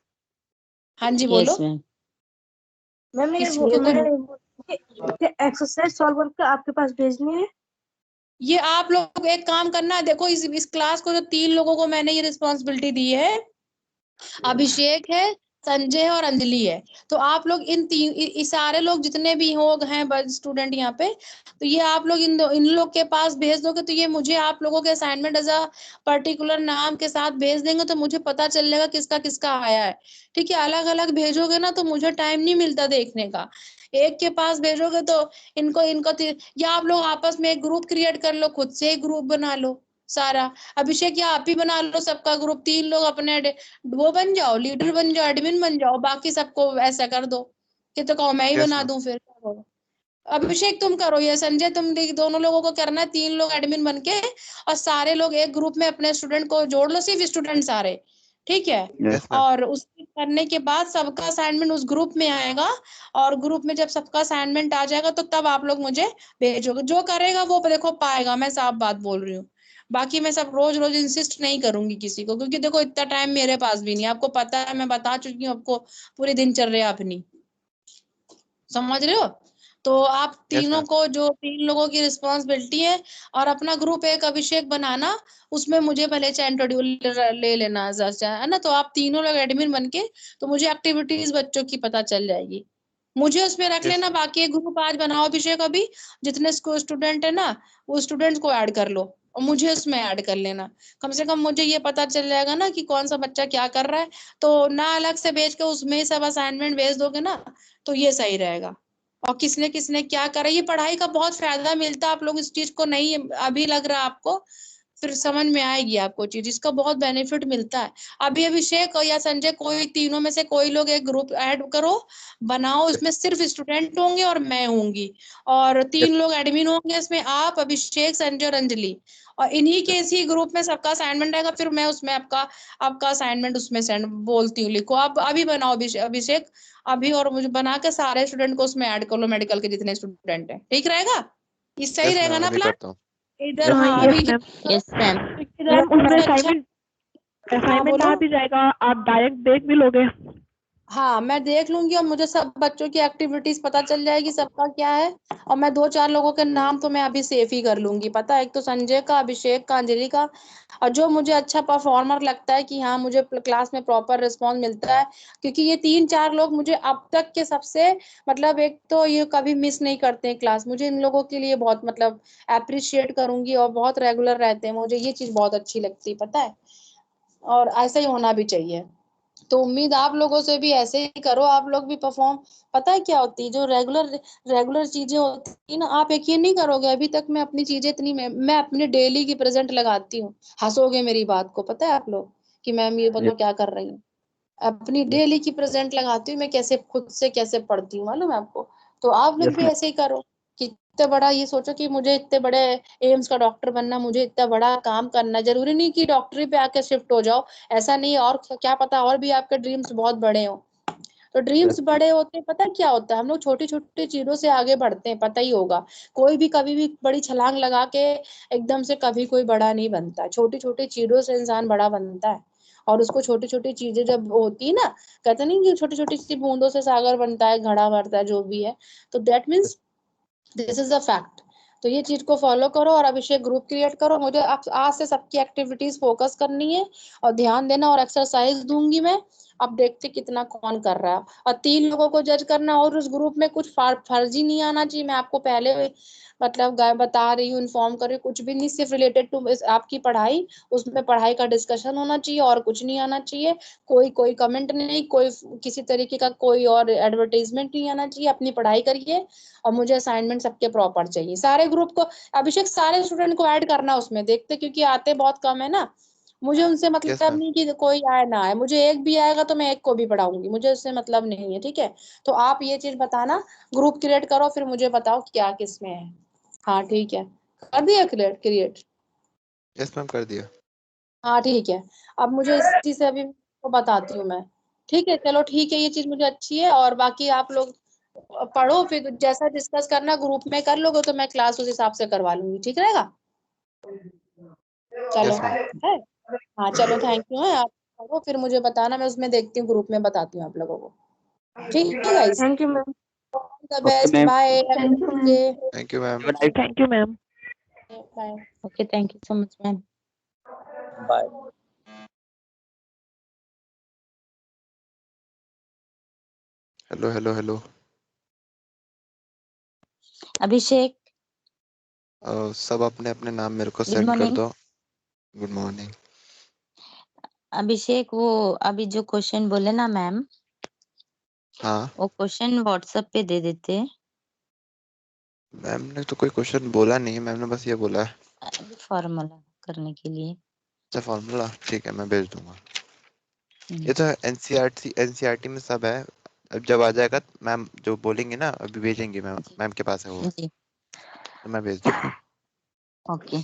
हाँ जी, बोलो। Yes ma'am. मैम ये किसी को एक्सरसाइज सॉल्व करके आपके पास भेजनी है। ये आप लोग एक काम करना, देखो इस क्लास को जो 3 लोगों को मैंने ये रिस्पॉन्सिबिलिटी दी है, अभिषेक है, संजय है और अंजलि है। तो आप लोग इन तीन इस सारे लोग जितने भी लोग हैं स्टूडेंट यहाँ पे, तो ये आप लोग इन लोग के पास भेज दोगे, तो ये मुझे आप लोगों के असाइनमेंट एज अ पर्टिकुलर नाम के साथ भेज देंगे, तो मुझे पता चल जाएगा किसका किसका आया है। ठीक है? अलग अलग भेजोगे ना तो मुझे टाइम नहीं मिलता देखने का। एक के पास भेजोगे तो इनको इनको या आप लोग आपस में एक ग्रुप क्रिएट कर लो, खुद से एक ग्रुप बना लो सारा। अभिषेक या आप ही बना लो सबका ग्रुप, 3 लोग अपने वो बन जाओ, लीडर बन जाओ, एडमिन बन जाओ, बाकी सबको ऐसा कर दो कि तो कहो मैं ही यस बना मैम। दूं फिर। अभिषेक तुम करो ये, संजय तुम दोनों लोगों को करना है, 3 लोग एडमिन बन के, और सारे लोग एक ग्रुप में अपने स्टूडेंट को जोड़ लो, सिर्फ स्टूडेंट सारे, ठीक है? Yes yes ma'am. और उसके करने के बाद सबका असाइनमेंट उस ग्रुप में आएगा, और ग्रुप में जब सबका असाइनमेंट आ जाएगा तो तब आप लोग मुझे भेजोगे। जो करेगा वो देखो पाएगा, मैं साफ बात बोल रही हूँ। बाकी मैं सब रोज रोज इंसिस्ट नहीं करूंगी किसी को, क्योंकि देखो इतना टाइम मेरे पास भी नहीं, आपको पता है, मैं बता चुकी हूँ आपको पूरी दिनचर्या अपनी, समझ रहे हो? तो आप यस तीनों मैम। को, जो 3 लोगों की रिस्पॉन्सिबिलिटी है, और अपना ग्रुप एक अभिषेक बनाना, उसमें मुझे भले चाहे इंट्रोड्यूस ले लेना है ना, तो आप तीनों लोग एडमिन बन के, तो मुझे एक्टिविटीज बच्चों की पता चल जाएगी, मुझे उसमें रख यस लेना। बाकी एक ग्रुप आज बनाओ अभिषेक, अभी जितने स्टूडेंट है ना वो स्टूडेंट्स को ऐड कर लो, और मुझे उसमें ऐड कर लेना। कम से कम मुझे ये पता चल जाएगा ना कि कौन सा बच्चा क्या कर रहा है, तो ना अलग से भेज के उसमें सब असाइनमेंट भेज दोगे ना, तो ये सही रहेगा। और किसने किसने क्या करा, ये पढ़ाई का बहुत फायदा मिलता है। आप लोग इस चीज को नहीं अभी लग रहा आपको, फिर समझ में आएगी आपको चीज, इसका बहुत बेनिफिट मिलता है। अभी अभिषेक या संजय, कोई तीनों में से कोई लोग एक ग्रुप ऐड करो, बनाओ, इसमें सिर्फ स्टूडेंट होंगे और मैं होंगी, और 3 लोग एडमिन होंगे इसमें, आप, अभिषेक, संजय और अंजलि, और इन्हीं के इसी ग्रुप में सबका असाइनमेंट रहेगा। फिर मैं उसमें आपका आपका असाइनमेंट उसमें सेंड बोलती हूँ, लिखो आप अभी बनाओ अभिषेक अभी, और मुझे बना के सारे स्टूडेंट को उसमें ऐड कर लो, मेडिकल के जितने स्टूडेंट हैं। ठीक रहेगा? ये सही यस मैम, रहेगा ना अभी प्लान? करता हूँ। इधर यस हाँ हाँ, अभी yes ma'am. Yes ma'am. Ma'am उसमें अच्छा। असाइनमेंट हाँ असाइनमेंट बोलो। आ भी जाएगा, आप डायरेक्ट देख भी लोगे। हाँ मैं देख लूंगी और मुझे सब बच्चों की एक्टिविटीज पता चल जाएगी सबका क्या है। और मैं 2-4 लोगों के नाम तो मैं अभी सेव ही कर लूंगी, पता है, एक तो संजय का, अभिषेक का, अंजलि का। और जो मुझे अच्छा परफॉर्मर लगता है कि हाँ मुझे क्लास में प्रॉपर रिस्पॉन्स मिलता है, क्योंकि ये 3-4 लोग मुझे अब तक के सबसे मतलब, एक तो ये कभी मिस नहीं करते हैं क्लास, मुझे इन लोगों के लिए बहुत मतलब अप्रिशिएट करूंगी और बहुत रेगुलर रहते हैं, मुझे ये चीज बहुत अच्छी लगती है, पता है। और ऐसा ही होना भी चाहिए। तो उम्मीद आप लोगों से भी ऐसे ही करो, आप लोग भी परफॉर्म। पता है क्या होती है, जो रेगुलर रेगुलर चीजें होती है ना, आप यकीन नहीं करोगे, अभी तक मैं अपनी चीजें इतनी मैं अपने डेली की प्रेजेंट लगाती हूँ। हंसोगे मेरी बात को, पता है आप लोग कि मैम ये ये बताओ क्या कर रही हूँ। अपनी ये डेली की प्रेजेंट लगाती हूँ मैं, कैसे खुद से कैसे पढ़ती हूँ, मालूम है आपको। तो आप लोग यस भी मैम। ऐसे ही करो कि इतने बड़ा ये सोचो कि मुझे इतने बड़े एम्स का डॉक्टर बनना, मुझे इतना बड़ा काम करना, जरूरी नहीं कि डॉक्टरी पे आके शिफ्ट हो जाओ। ऐसा नहीं है, और क्या पता और भी आपके ड्रीम्स बहुत बड़े हो। तो ड्रीम्स यस मैम। बड़े होते हैं, पता है क्या होता है, हम लोग छोटी छोटी चीजों से आगे बढ़ते हैं, पता ही होगा। कोई भी कभी भी बड़ी छलांग लगा के एकदम से कभी कोई बड़ा नहीं बनता है, छोटी छोटी चीजों से इंसान बड़ा बनता है। और उसको छोटी छोटी चीजें जब होती है ना, कहते नहीं कि छोटी छोटी सी बूंदों से सागर बनता है, घड़ा भरता है, जो भी है। तो that means this is a fact. तो ये चीज को फॉलो करो और अभिषेक ग्रुप क्रिएट करो, मुझे आज से सबकी एक्टिविटीज फोकस करनी है और ध्यान देना, और एक्सरसाइज दूंगी मैं। अब देखते कितना कौन कर रहा है। और 3 लोगों को जज करना, और उस ग्रुप में कुछ फर्जी नहीं आना चाहिए, मैं आपको पहले मतलब बता रही हूँ, इन्फॉर्म कर रही हूँ, कुछ भी नहीं, सिर्फ रिलेटेड टू आपकी पढ़ाई। उसमें पढ़ाई का डिस्कशन होना चाहिए और कुछ नहीं आना चाहिए। कोई कोई कमेंट नहीं, कोई किसी तरीके का कोई और एडवर्टाइजमेंट नहीं आना चाहिए, अपनी पढ़ाई करिए। और मुझे असाइनमेंट सबके प्रॉपर चाहिए, सारे ग्रुप को। अभिषेक सारे स्टूडेंट को ऐड करना उसमें, देखते क्योंकि आते बहुत कम है ना। मुझे उनसे यस मतलब मैम। नहीं कि कोई आए ना आए, मुझे एक भी आएगा तो मैं एक को भी पढ़ाऊंगी, मुझे उससे मतलब नहीं है, ठीक है। तो आप ये चीज बताना, ग्रुप क्रिएट करो, फिर मुझे बताओ क्या किसमें है। हाँ ठीक है, कर दिया क्रिएट क्रिएट। यस मैम, कर दिया। हाँ ठीक है। अब मुझे इसी से अभी को बताती हूँ मैं। ठीक है, चलो ठीक है, ये चीज मुझे अच्छी है। और बाकी आप लोग पढ़ो, फिर जैसा डिस्कस करना ग्रुप में कर लोगे तो मैं क्लास उस हिसाब से करवा लूंगी, ठीक रहेगा। चलो यस मैम। है। हाँ चलो, थैंक यू है। आप पढ़ो फिर मुझे बताना, मैं उसमें देखती हूँ, ग्रुप में बताती हूँ आप लोगों को। ठीक है guys, thank you ma'am. The okay best, ma'am. Bye. Thank you ma'am. Thank you ma'am. Thank you ma'am. Bye. Okay, thank you so much ma'am. Bye. Hello hello hello. Abhishek, सब अपने अपने नाम मेरे को गुड सेंड कर morning. दो। Good morning. Abhishek, वो अभी जो क्वेश्चन बोले ना मैम, हाँ वो क्वेश्चन व्हाट्सएप पे दे देते। मैम ने तो कोई क्वेश्चन बोला नहीं है, मैम ने बस ये बोला है। अभी फॉर्मूला करने के लिए। अच्छा फॉर्मूला, ठीक है मैं भेज दूंगा। हम्म, ये तो एनसीईआरटी में सब है। अब जब आ जाएगा मैम जो बोलेंगे ना, अभी भेजेंगे मैम, जी मैम के पास है वो, जी। तो मैं भेज दूंगा। ओके।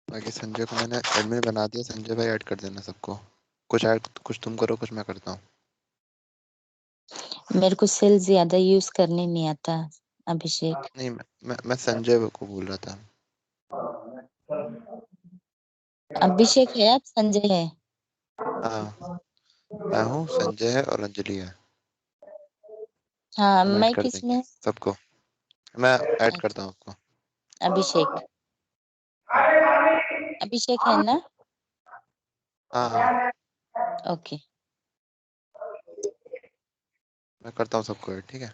बाकी संजय को मैंने एडमिन बना दिया, संजय भाई ऐड कर देना सबको। कुछ तुम करो, कुछ मैं करता हूँ। मेरे को सेल ज्यादा यूज करने नहीं आता अभिषेक। नहीं मैं संजय को बोल रहा था। अभिषेक है, आप संजय है। हाँ मैं हूँ, संजय है और अंजलि है। हाँ, हम ऐड मैं कर देंगे किसमें? सबको। मैं ऐड अच्छा, करता हूँ आपको। अभिषेक। अभिषेक है ना? हाँ हाँ ओके। मैं करता हूँ सबको ऐड, ठीक है।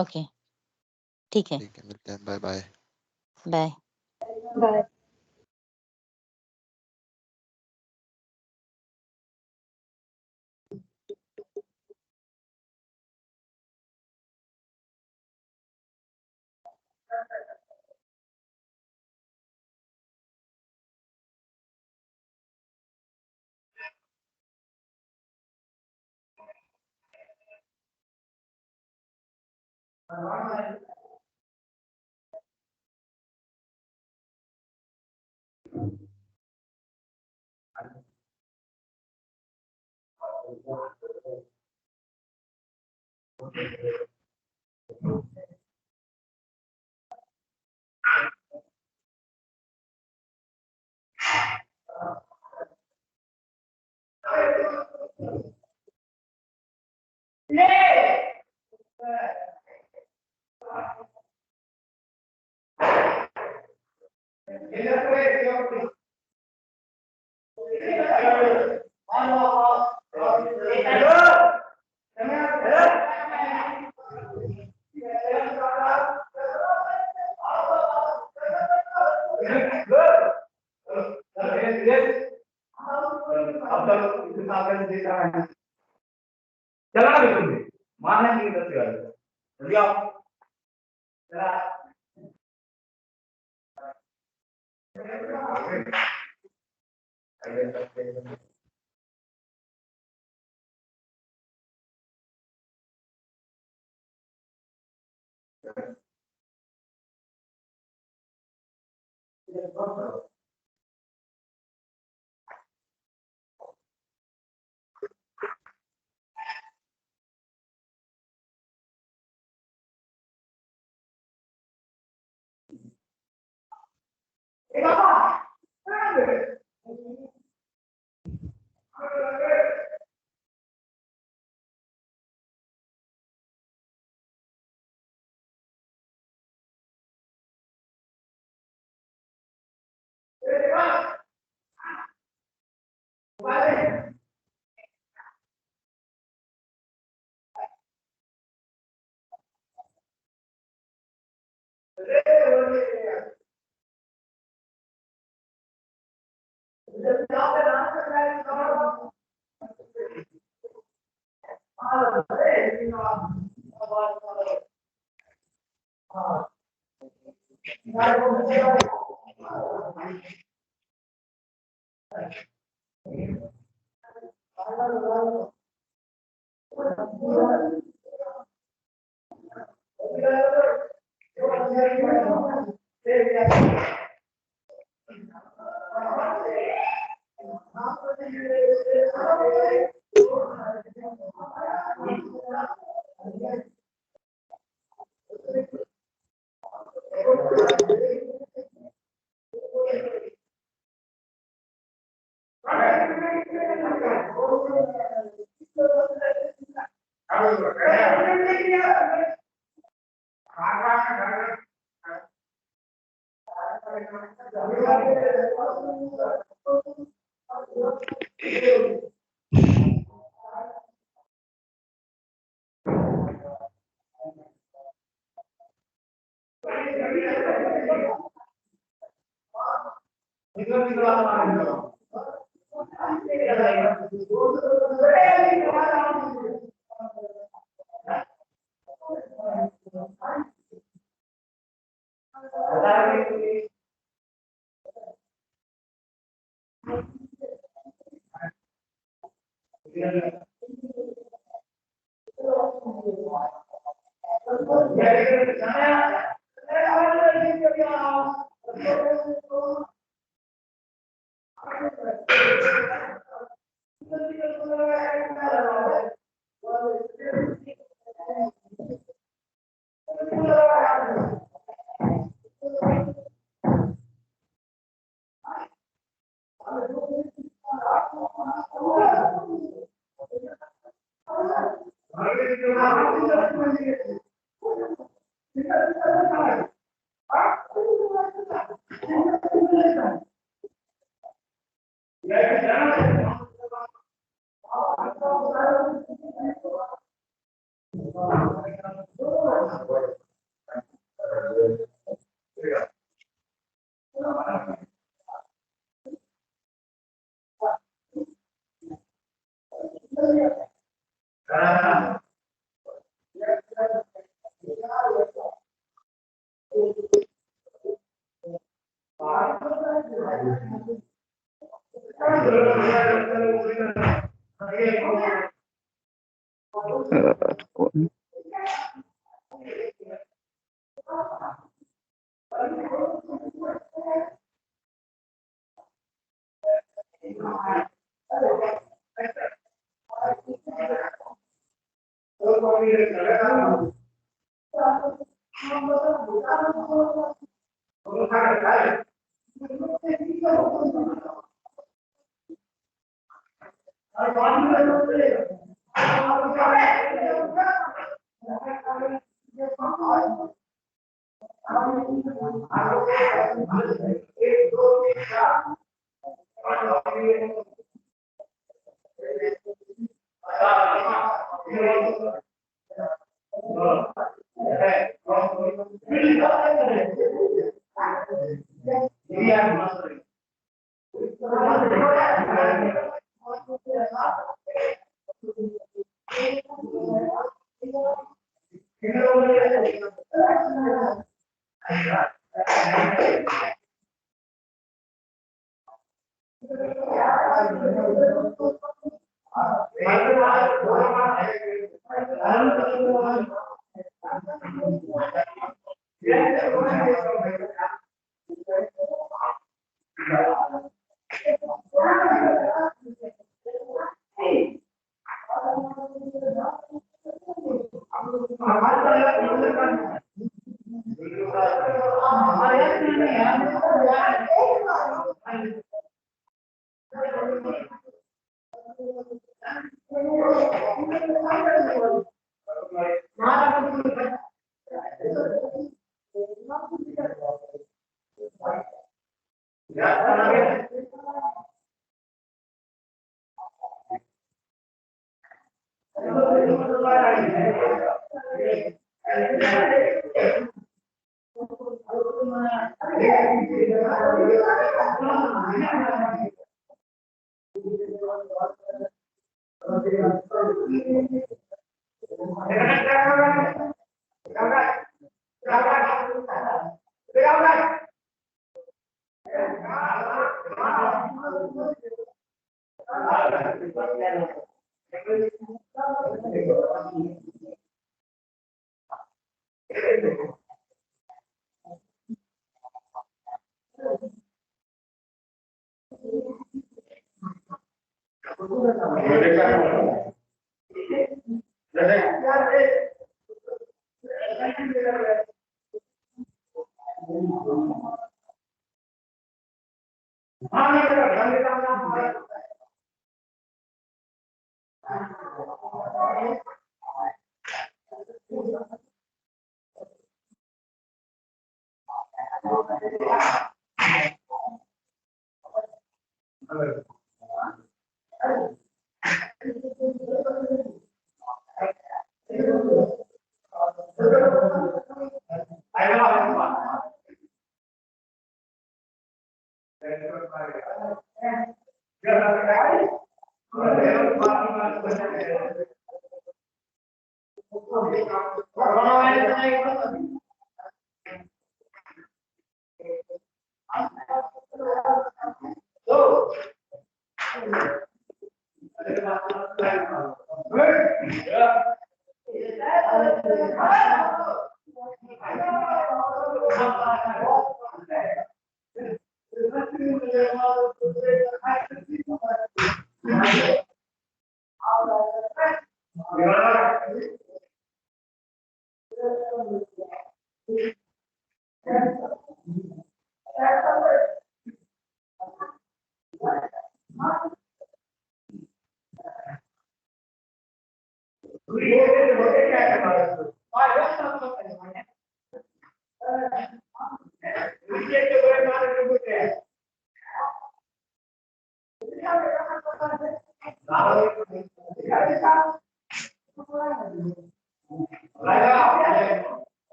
ओके, ठीक है। ठीक है, मिलते हैं, बाय बाय। बाय। बाय।